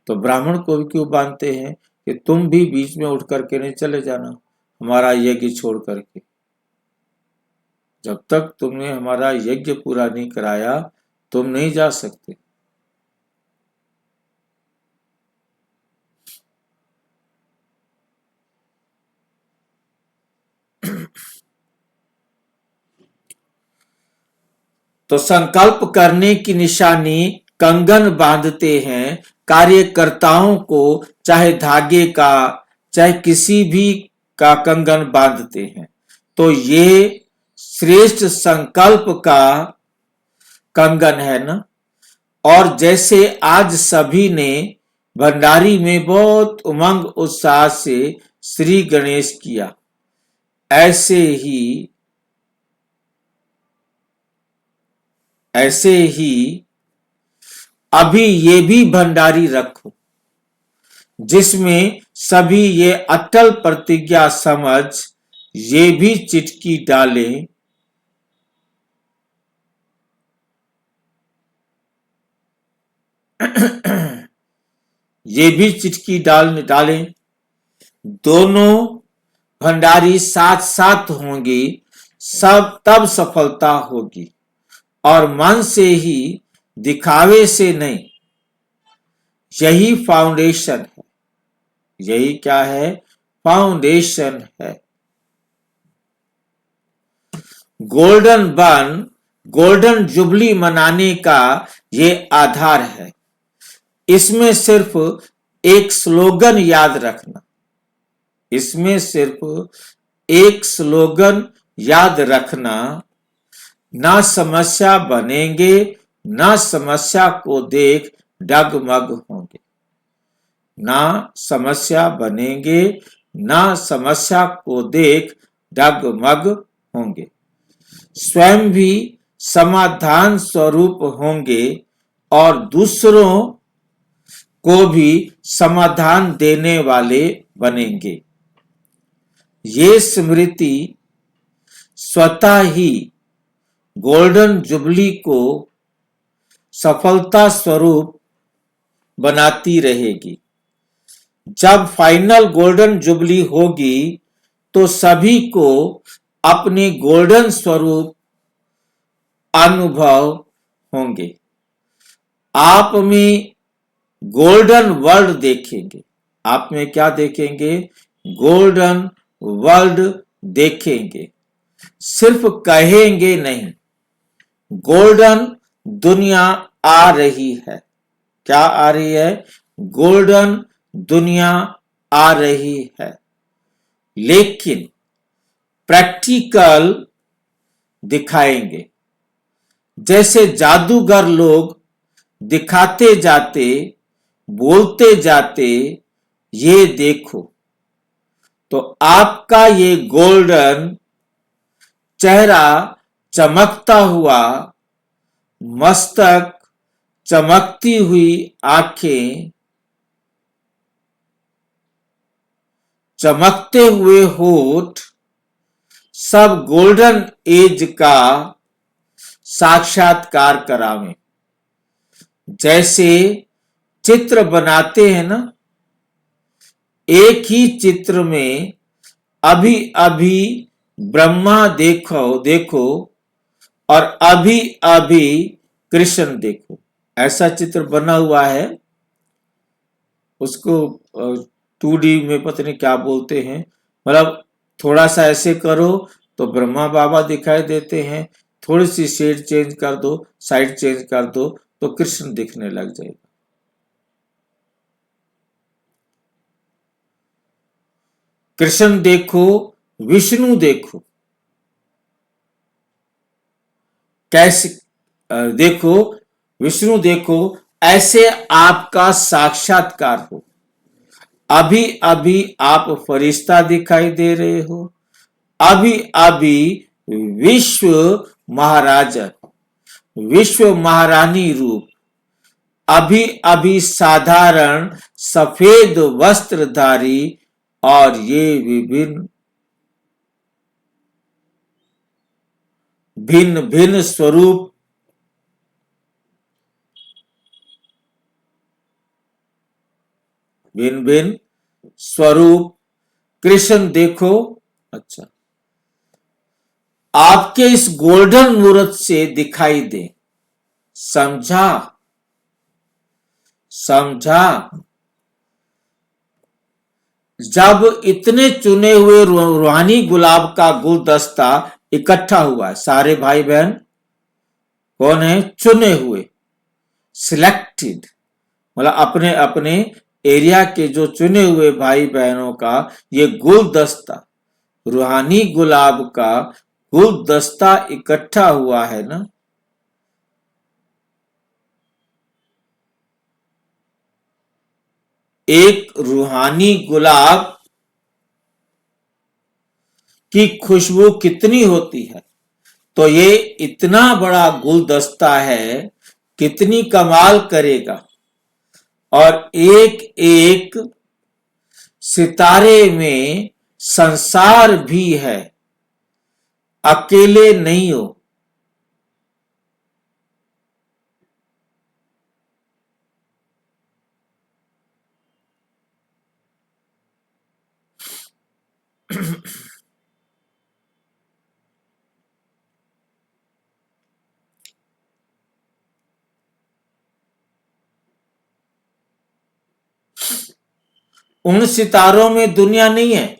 तो ब्राह्मण को भी क्यों बांधते हैं कि तुम भी बीच में उठ करके नहीं चले जाना हमारा यज्ञ छोड़ करके। जब तक तुमने हमारा यज्ञ पूरा नहीं कराया तुम नहीं जा सकते। तो संकल्प करने की निशानी कंगन बांधते हैं कार्यकर्ताओं को, चाहे धागे का चाहे किसी भी का कंगन बांधते हैं। तो ये श्रेष्ठ संकल्प का कंगन है ना। और जैसे आज सभी ने भंडारी में बहुत उमंग उत्साह से श्री गणेश किया, ऐसे ही अभी ये भी भंडारी रखो जिसमें सभी ये अटल प्रतिज्ञा समझ ये भी चिटकी डालें ये भी चिटकी डालें। दोनों भंडारी साथ साथ होंगे सब तब सफलता होगी, और मन से ही, दिखावे से नहीं। यही फाउंडेशन है। यही क्या है? फाउंडेशन है। गोल्डन जुबली मनाने का ये आधार है। इसमें सिर्फ एक स्लोगन याद रखना, इसमें सिर्फ एक स्लोगन याद रखना, ना समस्या बनेंगे ना समस्या को देख डगमग होंगे। ना समस्या बनेंगे ना समस्या को देख डगमग होंगे। स्वयं भी समाधान स्वरूप होंगे और दूसरों को भी समाधान देने वाले बनेंगे। ये स्मृति स्वतः ही गोल्डन जुबली को सफलता स्वरूप बनाती रहेगी। जब फाइनल गोल्डन जुबली होगी तो सभी को अपने गोल्डन स्वरूप अनुभव होंगे। आप में गोल्डन वर्ल्ड देखेंगे। आप में क्या देखेंगे? गोल्डन वर्ल्ड देखेंगे। सिर्फ कहेंगे नहीं, गोल्डन दुनिया आ रही है। क्या आ रही है? गोल्डन दुनिया आ रही है। लेकिन प्रैक्टिकल दिखाएंगे। जैसे जादूगर लोग दिखाते जाते, बोलते जाते, ये देखो। तो आपका ये गोल्डन चेहरा चमकता हुआ, मस्तक, चमकती हुई आंखें, चमकते हुए होठ, सब गोल्डन एज का साक्षात्कार करावें। जैसे चित्र बनाते हैं ना, एक ही चित्र में अभी अभी ब्रह्मा देखो और अभी अभी कृष्ण देखो, ऐसा चित्र बना हुआ है। उसको 2D में पता नहीं क्या बोलते हैं, मतलब थोड़ा सा ऐसे करो तो ब्रह्मा बाबा दिखाई देते हैं, थोड़ी सी शेड चेंज कर दो, साइड चेंज कर दो, तो कृष्ण दिखने लग जाएगा। कृष्ण देखो, विष्णु देखो, कैसे देखो, विष्णु देखो, ऐसे आपका साक्षात्कार हो। अभी अभी आप फरिश्ता दिखाई दे रहे हो, अभी अभी विश्व महाराजा, विश्व महारानी रूप, अभी अभी साधारण सफेद वस्त्रधारी, और ये विभिन्न भिन्न भिन्न स्वरूप, भिन्न भिन्न स्वरूप कृष्ण देखो। अच्छा, आपके इस गोल्डन मूर्त से दिखाई दे। समझा? समझा? जब इतने चुने हुए रूहानी गुलाब का गुलदस्ता इकट्ठा हुआ है, सारे भाई बहन कौन है? चुने हुए, सिलेक्टेड, मतलब अपने अपने एरिया के जो चुने हुए भाई बहनों का ये गुलदस्ता, रूहानी गुलाब का गुलदस्ता इकट्ठा हुआ है ना। एक रूहानी गुलाब की खुशबू कितनी होती है, तो ये इतना बड़ा गुलदस्ता है, कितनी कमाल करेगा। और एक एक सितारे में संसार भी है, अकेले नहीं हो। उन सितारों में दुनिया नहीं है,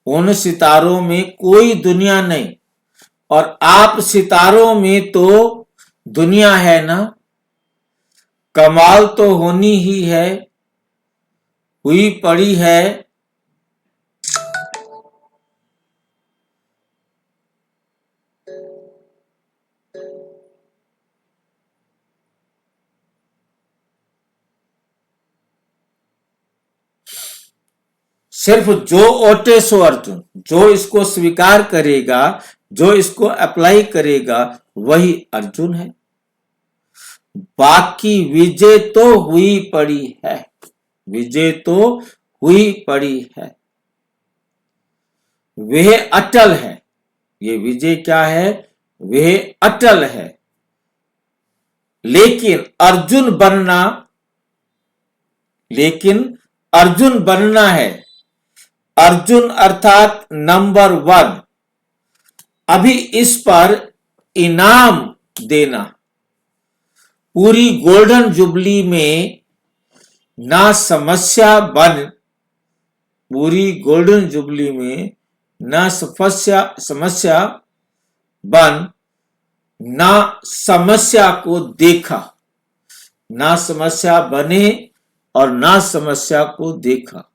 उन सितारों में कोई दुनिया नहीं, और आप सितारों में तो दुनिया है ना। कमाल तो होनी ही है, हुई पड़ी है। सिर्फ जो ओटे सो अर्जुन, जो इसको स्वीकार करेगा, जो इसको अप्लाई करेगा, वही अर्जुन है। बाकी विजय तो हुई पड़ी है, विजय तो हुई पड़ी है, वह अटल है। ये विजय क्या है? वह अटल है। लेकिन अर्जुन बनना, लेकिन अर्जुन बनना है, अर्जुन अर्थात नंबर 1। अभी इस पर इनाम देना। पूरी गोल्डन जुबली में ना समस्या बन, पूरी गोल्डन जुबली में ना समस्या बन, ना समस्या को देखा, ना समस्या बने और ना समस्या को देखा।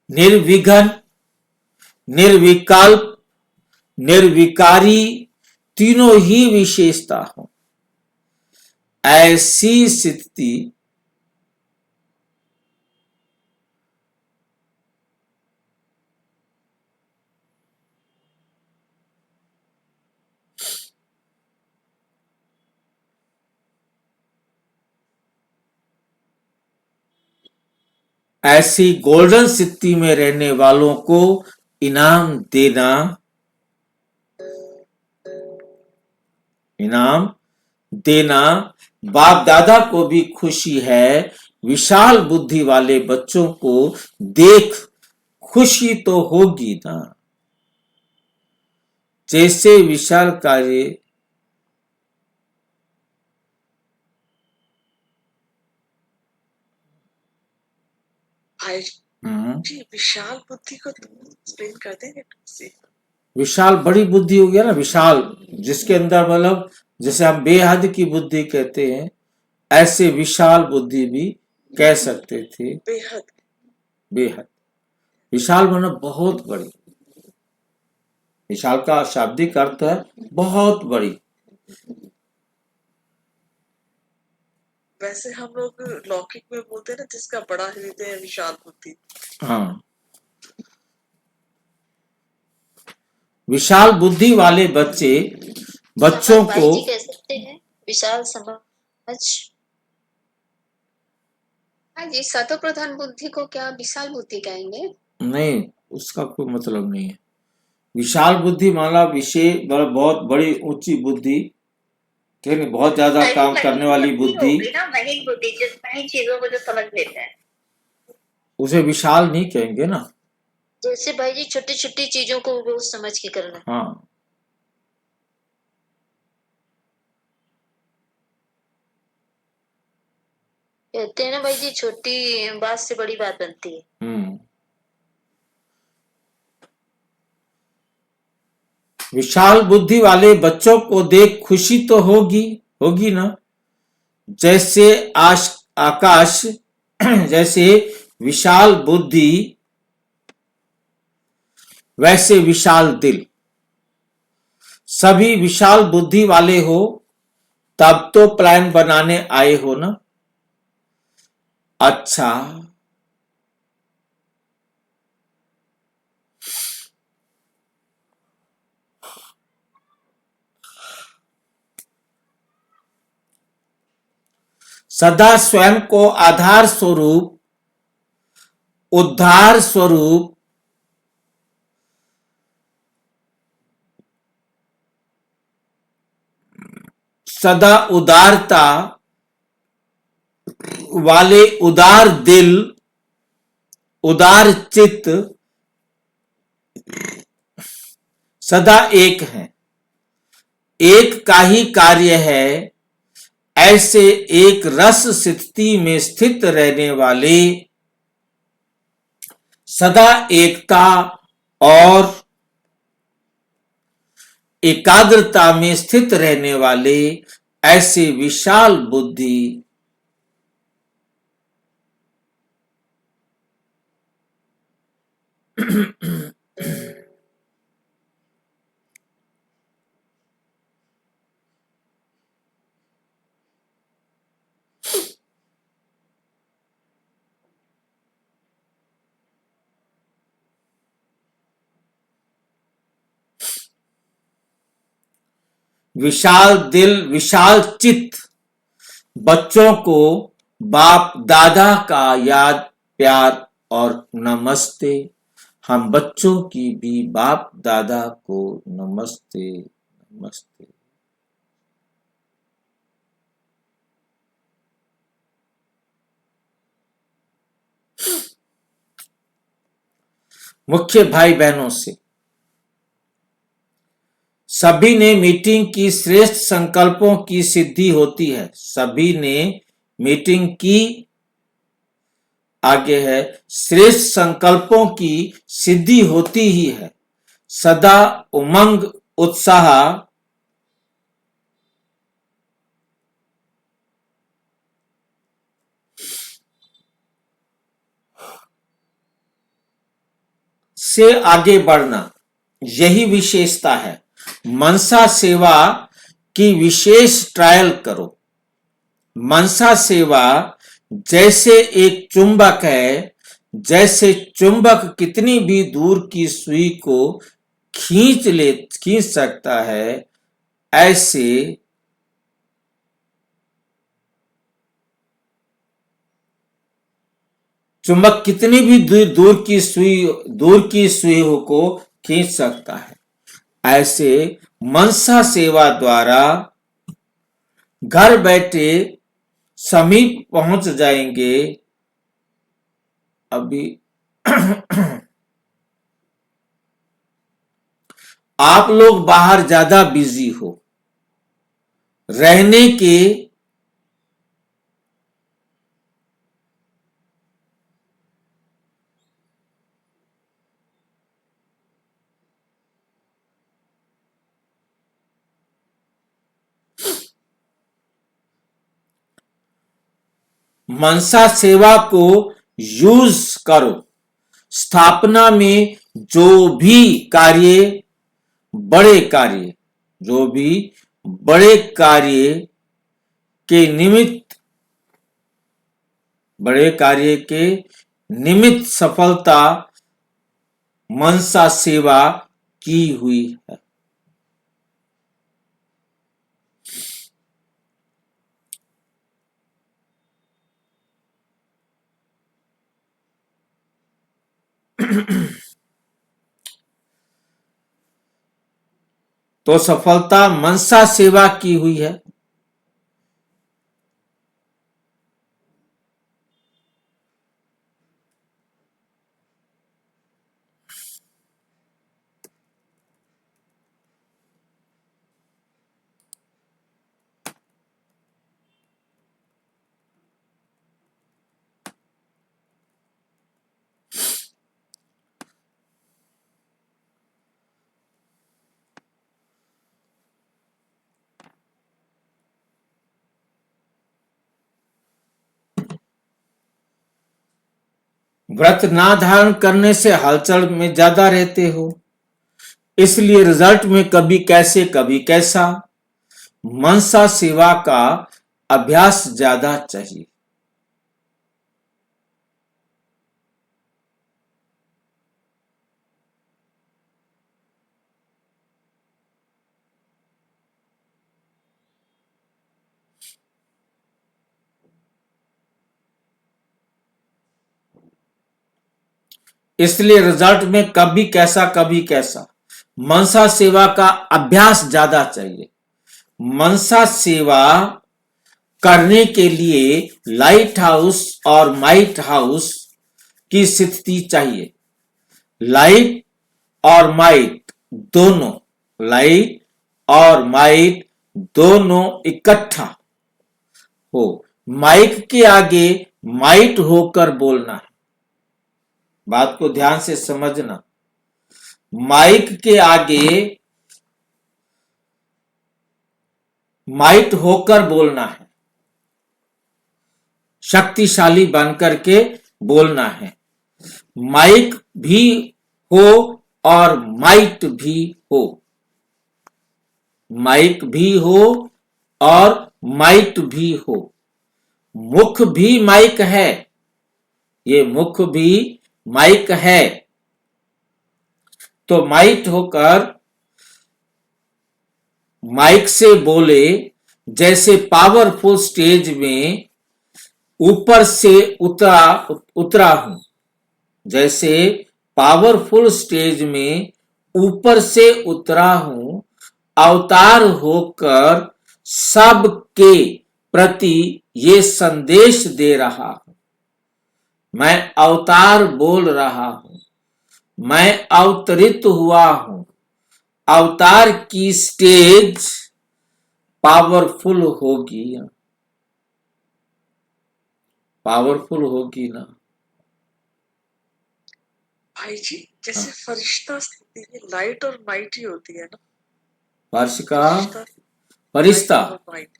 निर्विघ्न, निर्विकल्प, निर्विकारी, तीनों ही विशेषता हो, ऐसी स्थिति ऐसी गोल्डन सिटी में रहने वालों को इनाम देना, इनाम देना। बाप दादा को भी खुशी है, विशाल बुद्धि वाले बच्चों को देख खुशी तो होगी ना। जैसे विशाल कार्य भाई हम्म, जी विशाल बुद्धि को एक्सप्लेन कर देंगे कैसे? विशाल बड़ी बुद्धि हो गया ना, विशाल जिसके अंदर मतलब जैसे हम बेहद की बुद्धि कहते हैं, ऐसे विशाल बुद्धि भी कह सकते थे। बेहद बेहद विशाल मतलब बहुत बड़ी, विशाल का शाब्दिक अर्थ है बहुत बड़ी। वैसे हम लोग लौकिक में बोलते हैं ना, जिसका बड़ा हृदय है विशाल बुद्धि। हाँ, विशाल बुद्धि वाले बच्चों समझ भाई को जी कह सकते हैं, विशाल समझ। हाँ जी, सतो प्रधान बुद्धि को क्या विशाल बुद्धि कहेंगे? नहीं, उसका कोई मतलब नहीं है। विशाल बुद्धि माना विशेष बहुत बड़ी ऊंची बुद्धि, ठीक है, बहुत ज्यादा अरे काम महीन करने वाली बुद्धि बुद्धि, होगी ना, महीन बुद्धि, जिस महीन चीजों को जो समझ लेते हैं। उसे विशाल नहीं कहेंगे ना। जैसे भाई जी छोटी छोटी चीजों को वो समझ के करना। हाँ, कहते हैं ना भाई जी, छोटी बात से बड़ी बात बनती है। हम्म, विशाल बुद्धि वाले बच्चों को देख खुशी तो होगी होगी ना। जैसे आकाश जैसे विशाल बुद्धि वैसे विशाल दिल। सभी विशाल बुद्धि वाले हो तब तो प्लान बनाने आए हो ना। अच्छा, सदा स्वयं को आधार स्वरूप, उद्धार स्वरूप, सदा उदारता वाले उदार दिल, उदार चित्त सदा एक हैं, एक का ही कार्य है। ऐसे एक रस स्थिति में स्थित रहने वाले, सदा एकता और एकाग्रता में स्थित रहने वाले, ऐसे विशाल बुद्धि विशाल दिल, विशाल चित्त बच्चों को बाप दादा का याद, प्यार और नमस्ते। हम बच्चों की भी बाप दादा को नमस्ते नमस्ते। मुख्य भाई बहनों से सभी ने मीटिंग की, श्रेष्ठ संकल्पों की सिद्धि होती है। सभी ने मीटिंग की, आगे है श्रेष्ठ संकल्पों की सिद्धि होती ही है। सदा उमंग उत्साह से आगे बढ़ना, यही विशेषता है। मनसा सेवा की विशेष ट्रायल करो। मनसा सेवा जैसे एक चुंबक है, जैसे चुंबक कितनी भी दूर की सुई को खींच सकता है, ऐसे चुंबक कितनी भी दूर की सुई को खींच सकता है। ऐसे मनसा सेवा द्वारा घर बैठे समीप पहुंच जाएंगे। अभी आप लोग बाहर ज्यादा बिजी हो, रहने के मनसा सेवा को यूज करो। स्थापना में जो भी कार्य, बड़े कार्य, जो भी बड़े कार्य के निमित्त, बड़े कार्य के निमित्त सफलता मनसा सेवा की हुई है। तो सफलता मनसा सेवा की हुई है। व्रत ना धारण करने से हलचल में ज्यादा रहते हो, इसलिए रिजल्ट में कभी कैसे कभी कैसा। मनसा सेवा का अभ्यास ज्यादा चाहिए। इसलिए रिजल्ट में कभी कैसा कभी कैसा। मनसा सेवा का अभ्यास ज्यादा चाहिए। मनसा सेवा करने के लिए लाइट हाउस और माइट हाउस की स्थिति चाहिए। लाइट और माइट दोनों, लाइट और माइट दोनों इकट्ठा हो। माइक के आगे माइट होकर बोलना है। बात को ध्यान से समझना। माइक के आगे माइट होकर बोलना है, शक्तिशाली बनकर के बोलना है। माइक भी हो और माइट भी हो, माइक भी हो और माइट भी हो। मुख भी माइक है, ये मुख भी माइक है। तो माइट होकर माइक से बोले, जैसे पावरफुल स्टेज में ऊपर से उतरा हूं, जैसे पावरफुल स्टेज में ऊपर से उतरा हूं, अवतार होकर सबके प्रति ये संदेश दे रहा हूं। मैं अवतार बोल रहा हूं, मैं अवतरित हुआ हूं। अवतार की स्टेज पावरफुल होगी, पावरफुल होगी ना। भाई जी, जैसे फरिश्ता स्थिति में लाइट और माइट ही होती है ना। फर्श का फरिश्ता फरिश्ता, और माइट।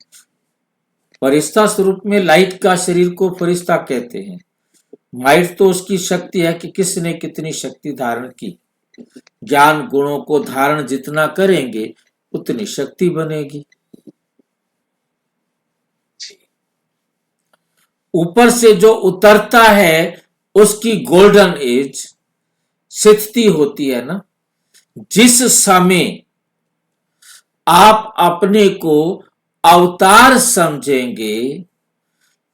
फरिश्ता स्वरूप में लाइट का शरीर को फरिश्ता कहते हैं। माइट तो उसकी शक्ति है कि किसने कितनी शक्ति धारण की। ज्ञान गुणों को धारण जितना करेंगे उतनी शक्ति बनेगी। जी, ऊपर से जो उतरता है उसकी गोल्डन एज स्थिति होती है ना। जिस समय आप अपने को अवतार समझेंगे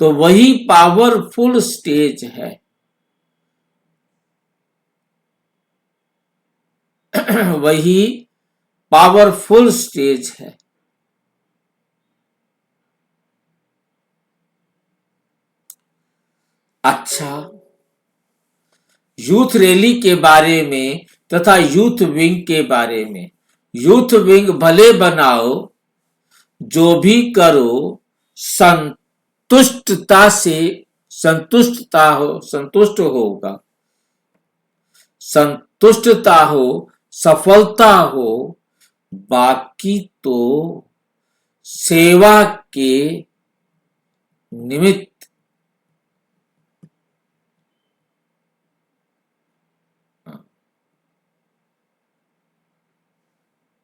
तो वही पावरफुल स्टेज है। वही पावरफुल स्टेज है। अच्छा, यूथ रैली के बारे में तथा यूथ विंग के बारे में यूथ विंग भले बनाओ, जो भी करो संतुष्टता से, संतुष्ट होगा, संतुष्टता हो, सफलता हो, बाकी तो सेवा के निमित्त।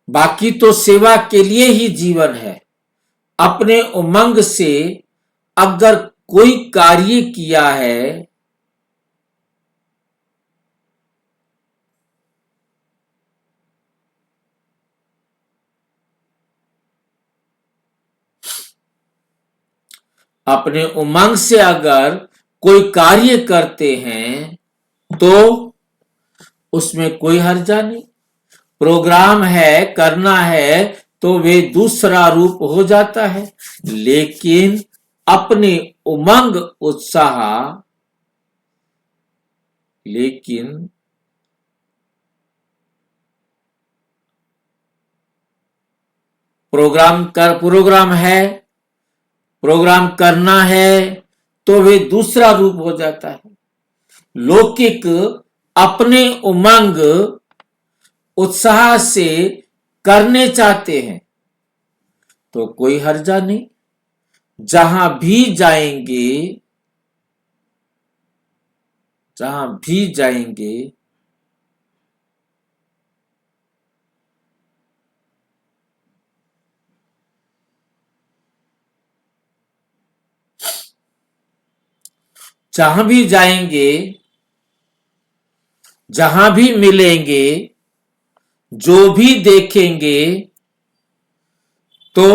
बाकी तो सेवा के लिए ही जीवन है। अपने उमंग से अगर कोई कार्य किया है अपने उमंग से अगर कोई कार्य करते हैं तो उसमें कोई हर्जा नहीं। प्रोग्राम है, करना है तो वे दूसरा रूप हो जाता है, लेकिन अपने उमंग उत्साह, लेकिन प्रोग्राम है, प्रोग्राम करना है तो वे दूसरा रूप हो जाता है। लौकिक अपने उमंग उत्साह से करने चाहते हैं तो कोई हर्जा नहीं। जहां भी जाएंगे, जहां भी जाएंगे जहां भी जाएंगे, जहां भी मिलेंगे, जो भी देखेंगे तो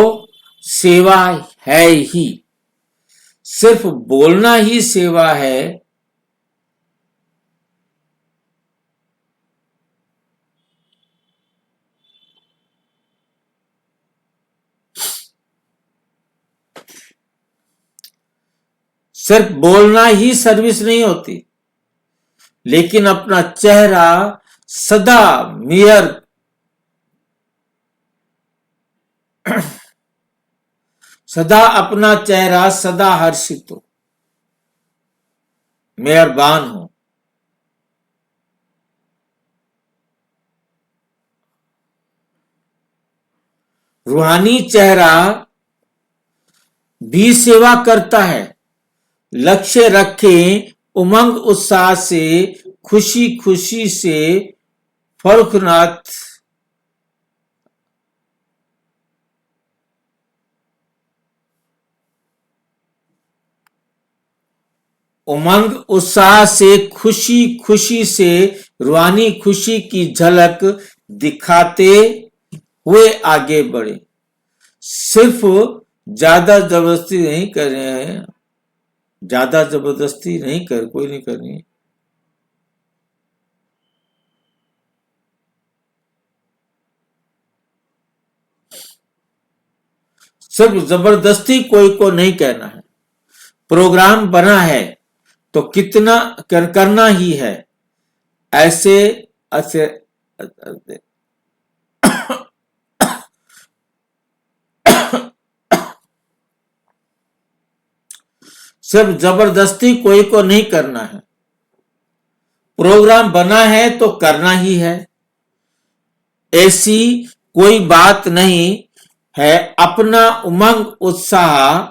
सेवा है ही। सिर्फ बोलना ही सेवा है, सिर्फ बोलना ही सर्विस नहीं होती, लेकिन अपना चेहरा सदा मियर सदा अपना चेहरा सदा हर्षित हो, मेहरबान हो। रूहानी चेहरा भी सेवा करता है। लक्ष्य रखें, उमंग उत्साह से, खुशी खुशी से, फरुखनाथ उमंग उत्साह से, खुशी खुशी से, रूहानी खुशी की झलक दिखाते हुए आगे बढ़े। सिर्फ ज्यादा जबरदस्ती नहीं कर रहे हैं, ज्यादा जबरदस्ती नहीं कर, कोई नहीं करनी है। सिर्फ जबरदस्ती कोई को नहीं कहना है। प्रोग्राम बना है तो कितना करना ही है। ऐसे ऐसे सिर्फ जबरदस्ती कोई को नहीं करना है। प्रोग्राम बना है तो करना ही है। ऐसी कोई बात नहीं है। अपना उमंग उत्साह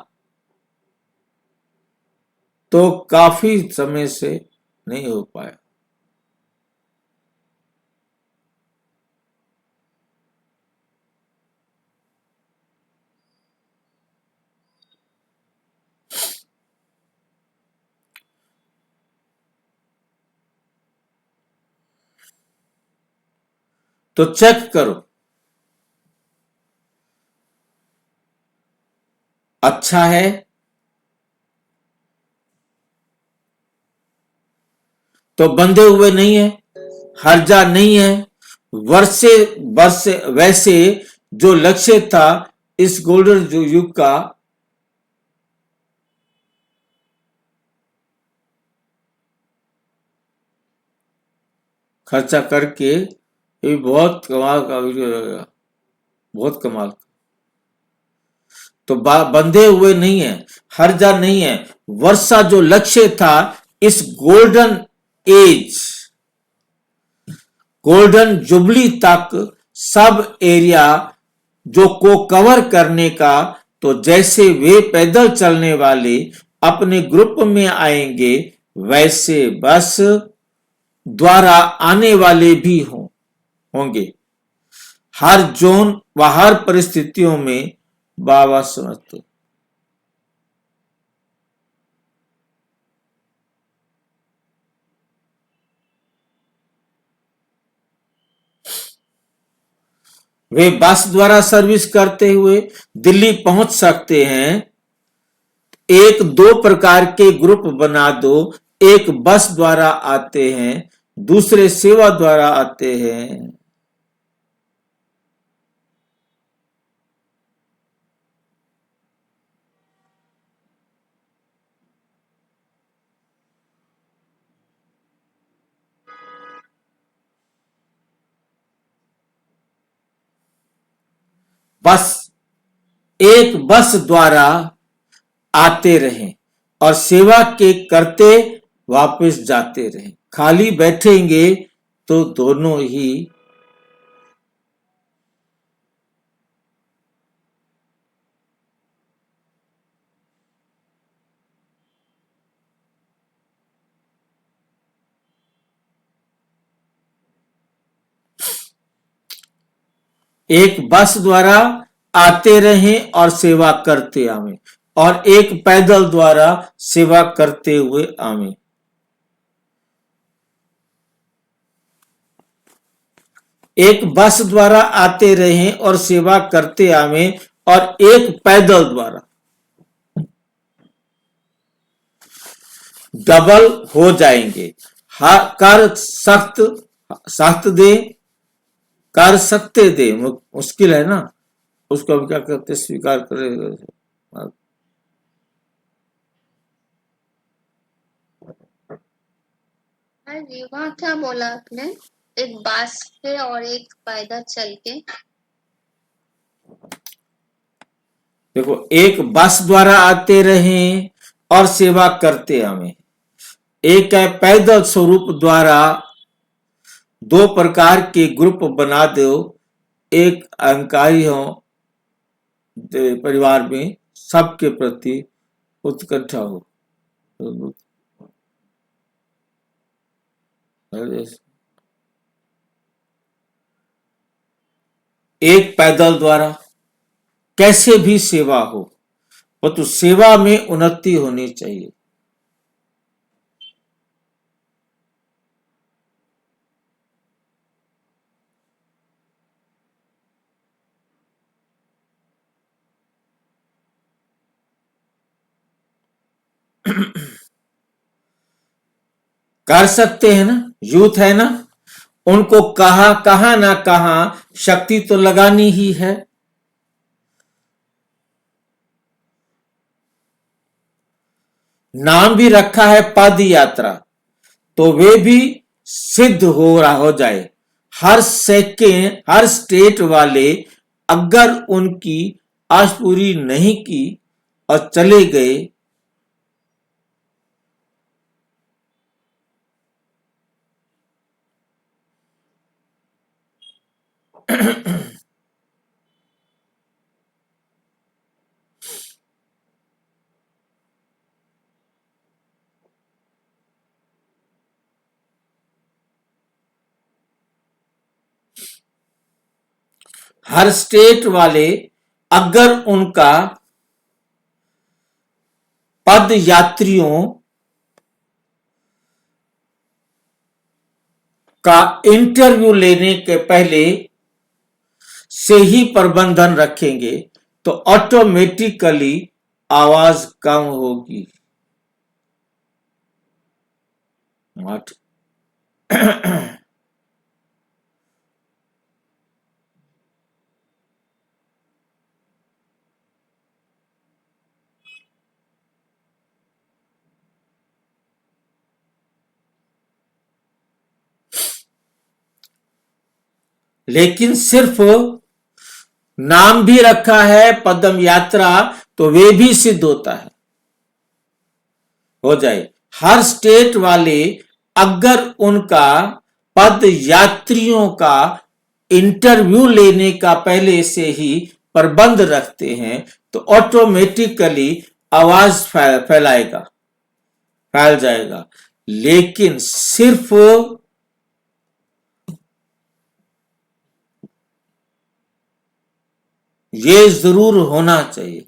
तो काफी समय से नहीं हो पाया। तो चेक करो, अच्छा है तो बंधे हुए नहीं है, हर्जा नहीं है। वर्षे वर्ष वैसे जो लक्ष्य था इस गोल्डन युग का, खर्चा करके ये बहुत कमाल का वीडियो रहेगा, बहुत कमाल। तो बंधे हुए नहीं है, हर्जा नहीं है। वर्षा जो लक्ष्य था इस गोल्डन एज, गोल्डन जुबली तक सब एरिया जो को कवर करने का, तो जैसे वे पैदल चलने वाले अपने ग्रुप में आएंगे वैसे बस द्वारा आने वाले भी होंगे हर जोन व हर परिस्थितियों में। बाबा समझते वे बस द्वारा सर्विस करते हुए दिल्ली पहुंच सकते हैं। एक दो प्रकार के ग्रुप बना दो, एक बस द्वारा आते हैं, दूसरे सेवा द्वारा आते हैं। बस एक बस द्वारा आते रहें और सेवा के करते वापस जाते रहें। खाली बैठेंगे तो दोनों ही एक बस द्वारा आते रहें और सेवा करते आवें, और एक पैदल द्वारा सेवा करते हुए आवें। एक बस द्वारा आते रहें और सेवा करते आवें, और एक पैदल द्वारा। डबल हो जाएंगे। कर सख्त सख्त दे, कर सकते दे, मुश्किल है ना, उसको हम क्या करते, स्वीकार करें। हाँ जी, वहाँ क्या बोला आपने? एक बस से और एक पैदल चल के। देखो, एक बस द्वारा आते रहें और सेवा करते आवें, एक है पैदल स्वरूप द्वारा। दो प्रकार के ग्रुप बना दो, एक अहंकारी हो परिवार में, सबके प्रति उत्कंठा हो। एक पैदल द्वारा कैसे भी सेवा हो, वो तो सेवा में उन्नति होनी चाहिए। कर सकते हैं ना, यूथ है ना, उनको कहा ना कहा शक्ति तो लगानी ही है। नाम भी रखा है पद यात्रा, तो वे भी सिद्ध हो जाए। हर सेकेंड, हर स्टेट वाले अगर उनकी आश पूरी नहीं की और चले गए, हर स्टेट वाले अगर उनका पद यात्रियों का इंटरव्यू लेने के पहले से ही प्रबंधन रखेंगे तो ऑटोमेटिकली आवाज कम होगी। लेकिन सिर्फ नाम भी रखा है पदम यात्रा तो वे भी सिद्ध होता है, हो जाए। हर स्टेट वाले अगर उनका पद यात्रियों का इंटरव्यू लेने का पहले से ही प्रबंध रखते हैं तो ऑटोमेटिकली आवाज फैल जाएगा। लेकिन सिर्फ ये जरूर होना चाहिए,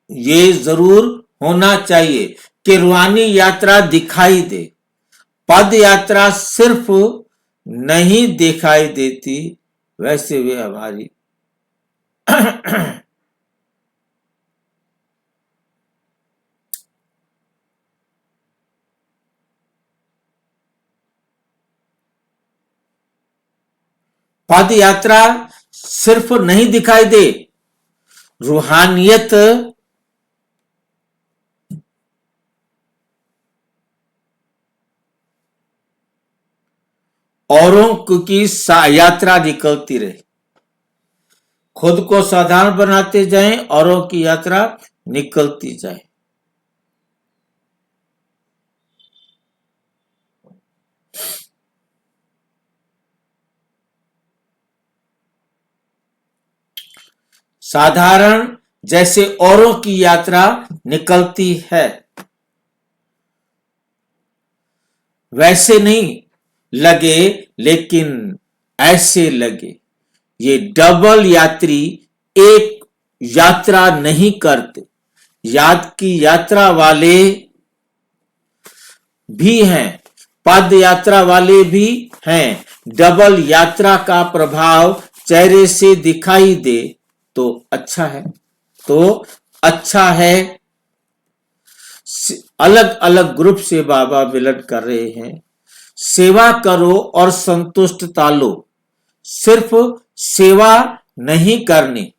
ये जरूर होना चाहिए कि रूहानी यात्रा दिखाई दे। पद यात्रा सिर्फ नहीं दिखाई देती, वैसे वे हमारी पद यात्रा सिर्फ नहीं दिखाई दे, रूहानियत औरों की यात्रा निकलती रहे। खुद को साधारण बनाते जाएं, औरों की यात्रा निकलती जाए। साधारण जैसे औरों की यात्रा निकलती है वैसे नहीं लगे, लेकिन ऐसे लगे। ये डबल यात्री एक यात्रा नहीं करते। याद की यात्रा वाले भी हैं, पद यात्रा वाले भी हैं। डबल यात्रा का प्रभाव चेहरे से दिखाई दे तो अच्छा है, तो अच्छा है। अलग अलग ग्रुप से बाबा मिलन कर रहे हैं। सेवा करो और संतुष्टता लो। सिर्फ सेवा नहीं करनी,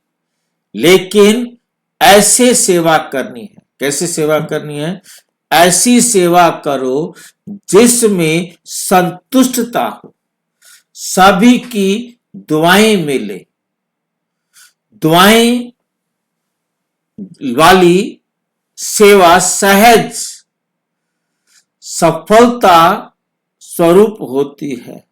लेकिन ऐसे सेवा करनी है। कैसे सेवा करनी है? ऐसी सेवा करो जिसमें संतुष्टता हो, सभी की दुआएं मिले। दुआएं वाली सेवा सहज सफलता स्वरूप होती है।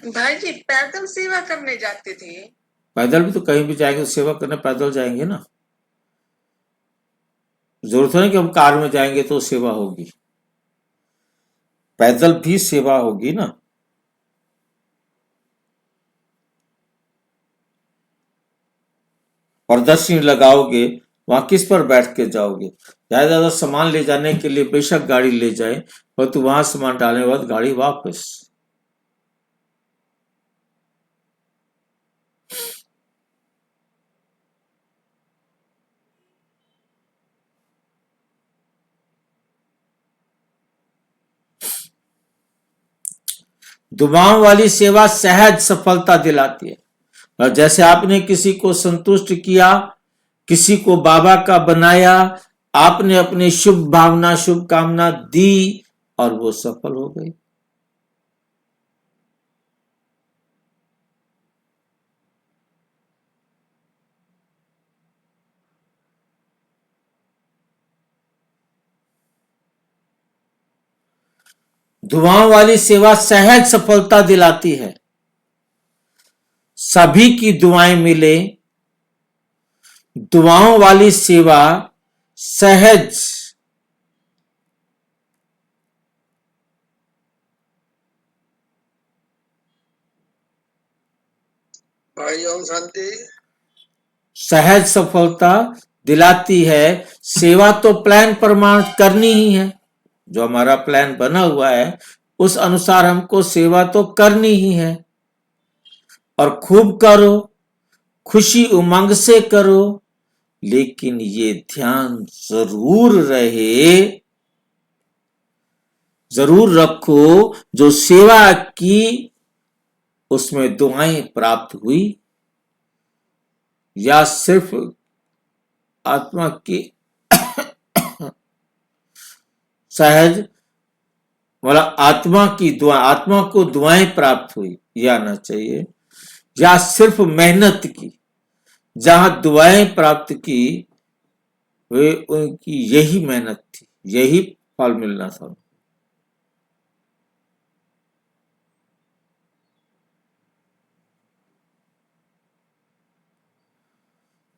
भाई जी पैदल सेवा करने जाते थे। पैदल भी तो कहीं भी जाएंगे तो सेवा करने पैदल जाएंगे ना। जरूरत नहीं कि हम कार में जाएंगे तो सेवा होगी, पैदल भी सेवा होगी ना। प्रदर्शनी लगाओगे, वहां किस पर बैठ के जाओगे? ज्यादा ज्यादा सामान ले जाने के लिए बेशक गाड़ी ले जाए, पर तो वहां सामान डालने के बाद गाड़ी वापस। दुआओं वाली सेवा सहज सफलता दिलाती है। और जैसे आपने किसी को संतुष्ट किया, किसी को बाबा का बनाया, आपने अपनी शुभ भावना शुभ कामना दी और वो सफल हो गई। दुआओं वाली सेवा सहज सफलता दिलाती है। सभी की दुआएं मिले। दुआओं वाली सेवा सहज भाई ओम शांति। सहज सफलता दिलाती है। सेवा तो प्लान प्रमाण करनी ही है। जो हमारा प्लान बना हुआ है उस अनुसार हमको सेवा तो करनी ही है, और खूब करो, खुशी उमंग से करो। लेकिन ये ध्यान जरूर रखो, जो सेवा की उसमें दुआएं प्राप्त हुई या सिर्फ आत्मा की सहज मतलब आत्मा की दुआ, आत्मा को दुआएं प्राप्त हुई यह आना चाहिए, या सिर्फ मेहनत की, जहां दुआएं प्राप्त की वे उनकी यही मेहनत थी, यही फल मिलना था।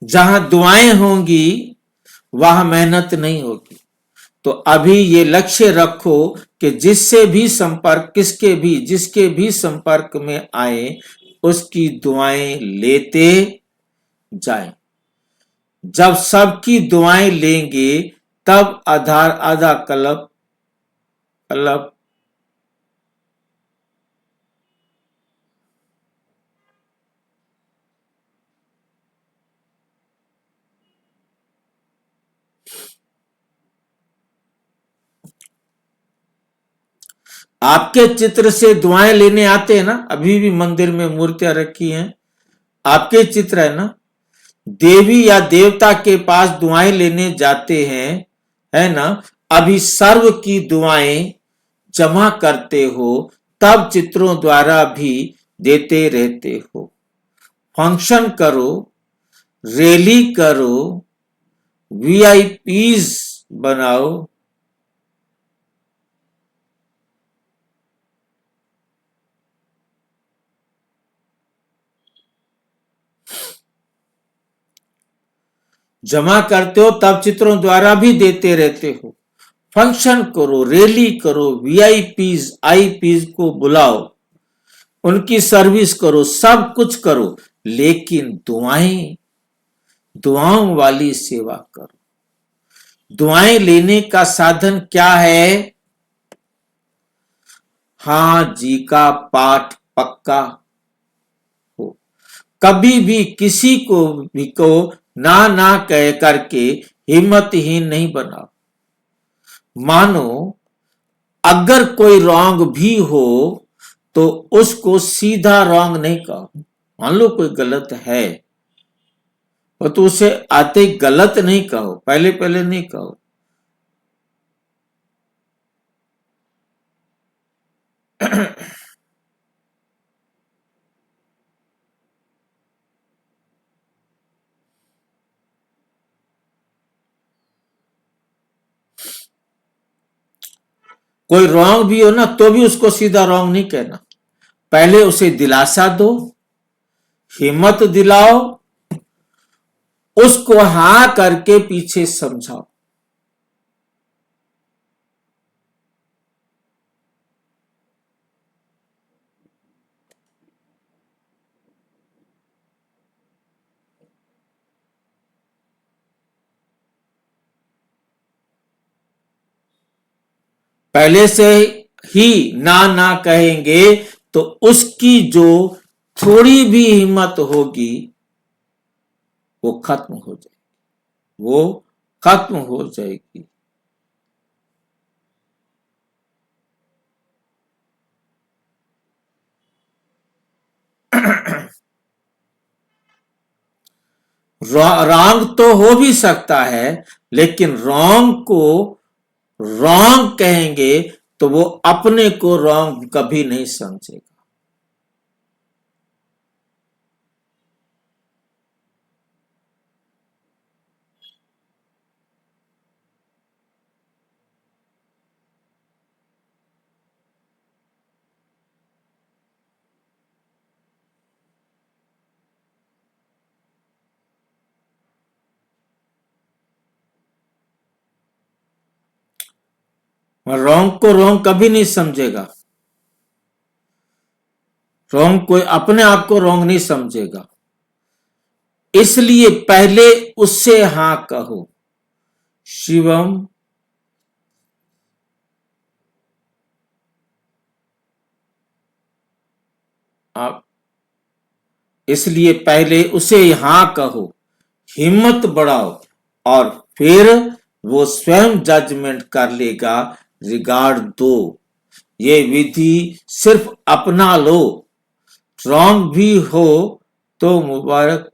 जहां दुआएं होंगी वहां मेहनत नहीं होगी। तो अभी ये लक्ष्य रखो कि जिससे भी संपर्क, जिसके भी संपर्क में आए उसकी दुआएं लेते जाएं। जब सबकी दुआएं लेंगे तब आधा कल्प आपके चित्र से दुआएं लेने आते हैं ना, अभी भी मंदिर में मूर्तियां रखी हैं, आपके चित्र है ना, देवी या देवता के पास दुआएं लेने जाते हैं, है ना, अभी सर्व की दुआएं जमा करते हो, तब चित्रों द्वारा भी देते रहते हो। फंक्शन करो, रैली करो, वीआईपीज बनाओ, जमा करते हो तब चित्रों द्वारा भी देते रहते हो। फंक्शन करो, रैली करो, वीआईपीज आईपीज को बुलाओ, उनकी सर्विस करो, सब कुछ करो, लेकिन दुआओं वाली सेवा करो। दुआएं लेने का साधन क्या है? हाँ जी का पाठ पक्का हो। कभी भी किसी को ना कह करके हिम्मतहीन नहीं बनाओ। मानो अगर कोई रॉन्ग भी हो तो उसको सीधा रॉन्ग नहीं कहो। मान लो कोई गलत है तो उसे आते गलत नहीं कहो, पहले नहीं कहो। कोई रॉन्ग भी हो ना तो भी उसको सीधा रॉन्ग नहीं कहना, पहले उसे दिलासा दो, हिम्मत दिलाओ, उसको हाँ करके पीछे समझाओ। पहले से ही ना कहेंगे तो उसकी जो थोड़ी भी हिम्मत होगी वो खत्म हो जाएगी, रॉन्ग तो हो भी सकता है, लेकिन रॉन्ग को रॉन्ग कहेंगे तो वो अपने को रॉन्ग कभी नहीं समझेगा। रॉन्ग को रॉन्ग कभी नहीं समझेगा, रॉन्ग कोई अपने आप को रॉन्ग नहीं समझेगा। इसलिए पहले उससे हां कहो। शिवम आप इसलिए पहले उसे हां कहो, हिम्मत बढ़ाओ, और फिर वो स्वयं जजमेंट कर लेगा। रिगार्ड दो, ये विधि सिर्फ अपना लो, रॉन्ग भी हो तो मुबारक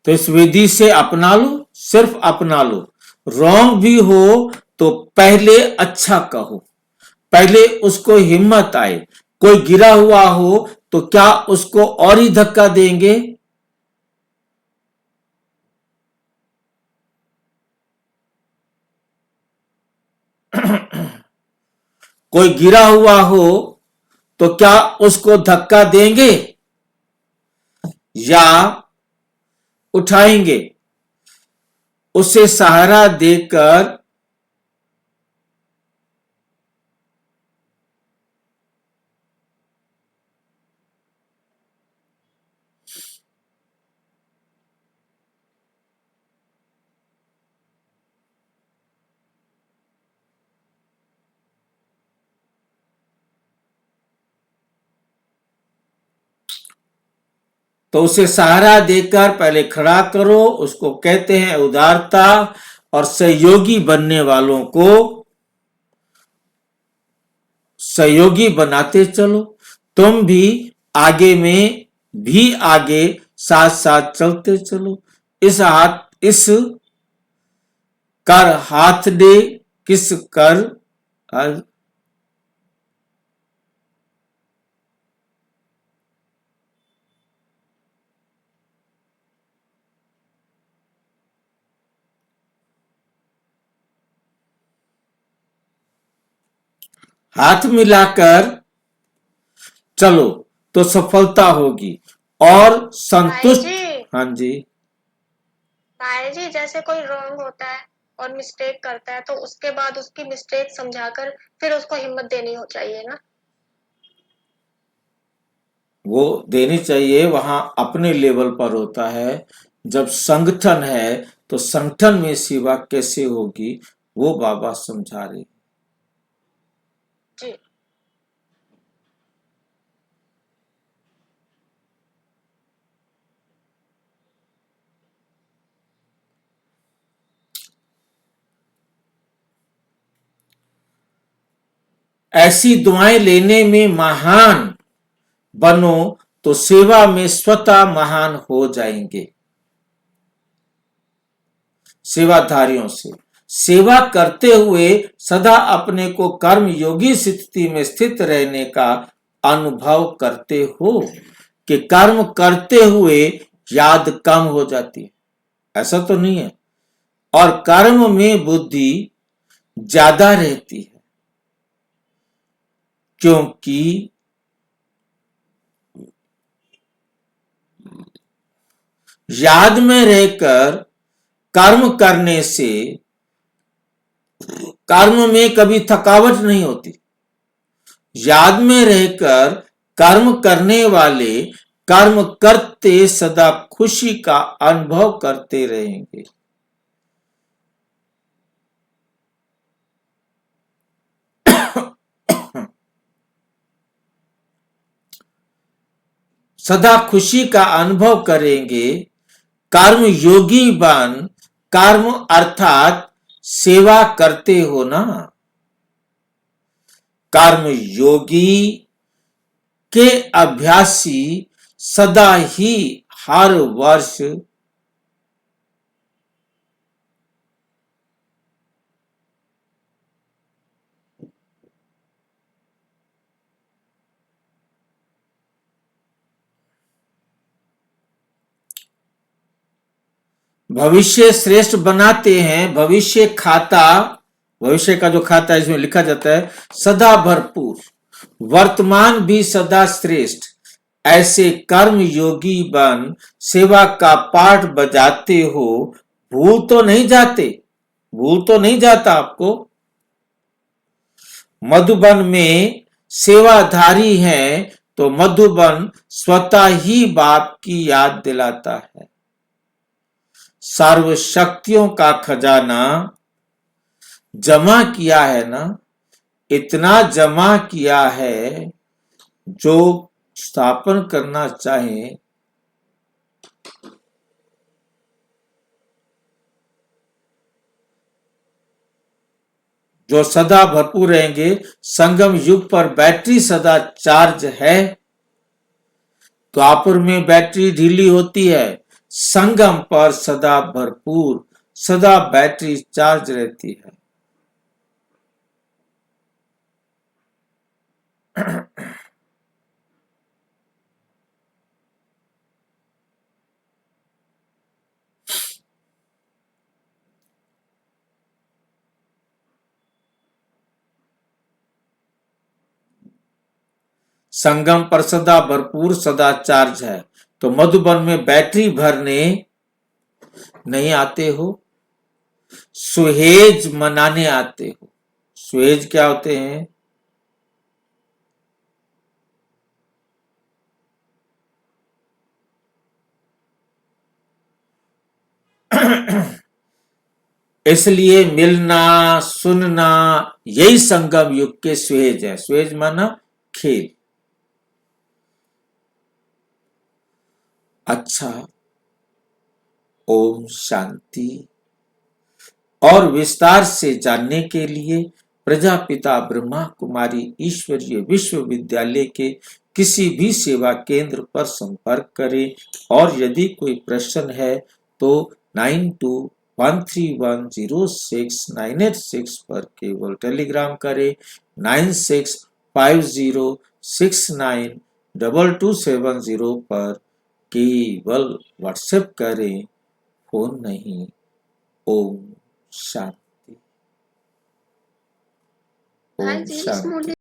तो इस विधि से अपना लो, सिर्फ अपना लो। रॉन्ग भी हो तो पहले अच्छा कहो, पहले उसको हिम्मत आए। कोई गिरा हुआ हो तो क्या उसको और ही धक्का देंगे? कोई गिरा हुआ हो तो क्या उसको धक्का देंगे या उठाएंगे? उसे सहारा देकर तो उसे सहारा देकर पहले खड़ा करो। उसको कहते हैं उदारता। और सहयोगी बनने वालों को सहयोगी बनाते चलो। तुम भी आगे में भी आगे साथ साथ चलते चलो। इस कर हाथ दे किस कर हाथ मिलाकर चलो तो सफलता होगी और संतुष्ट। भाई जी, हाँ जी। भाई जी, जैसे कोई रॉन्ग होता है और मिस्टेक करता है तो उसके बाद उसकी मिस्टेक समझाकर फिर उसको हिम्मत देनी हो चाहिए ना। वो देनी चाहिए, वहां अपने लेवल पर होता है। जब संगठन है तो संगठन में सेवा कैसे होगी वो बाबा समझा रहे। जी। ऐसी दुआएं लेने में महान बनो तो सेवा में स्वतः महान हो जाएंगे। सेवाधारियों से सेवा करते हुए सदा अपने को कर्म योगी स्थिति में स्थित रहने का अनुभव करते हो कि कर्म करते हुए याद कम हो जाती है, ऐसा तो नहीं है। और कर्म में बुद्धि ज्यादा रहती है, क्योंकि याद में रहकर कर्म करने से कर्म में कभी थकावट नहीं होती। याद में रहकर कर्म करने वाले कर्म करते सदा खुशी का अनुभव करते रहेंगे। सदा खुशी का अनुभव करेंगे। कर्म योगी बन, कर्म अर्थात सेवा करते हो ना। कर्म योगी के अभ्यासी सदा ही हर वर्ष भविष्य श्रेष्ठ बनाते हैं। भविष्य खाता, भविष्य का जो खाता है इसमें लिखा जाता है सदा भरपूर, वर्तमान भी सदा श्रेष्ठ। ऐसे कर्म योगी बन सेवा का पाठ बजाते हो, भूल तो नहीं जाते, भूल तो नहीं जाता आपको। मधुबन में सेवाधारी हैं तो मधुबन स्वतः ही बाप की याद दिलाता है। सर्व शक्तियों का खजाना जमा किया है ना, इतना जमा किया है जो स्थापन करना चाहे जो सदा भरपूर रहेंगे। संगम युग पर बैटरी सदा चार्ज है। द्वापर में बैटरी ढीली होती है, संगम पर सदा भरपूर, सदा बैटरी चार्ज रहती है। संगम पर सदा भरपूर, सदा चार्ज है। तो मधुबन में बैटरी भरने नहीं आते हो, सुहेज मनाने आते हो। सुहेज क्या होते हैं? इसलिए मिलना सुनना यही संगम युग के सुहेज है। सुहेज माना खेल। अच्छा, ओम शांति। और विस्तार से जानने के लिए प्रजापिता ब्रह्मा कुमारी ईश्वरीय विश्वविद्यालय के किसी भी सेवा केंद्र पर संपर्क करें। और यदि कोई प्रश्न है तो 9213106986 पर केवल टेलीग्राम करें। 9650692270 पर केवल व्हाट्सएप करें, फोन नहीं। ओम शांति। भाई ओम जी, इस शांति। मूल्य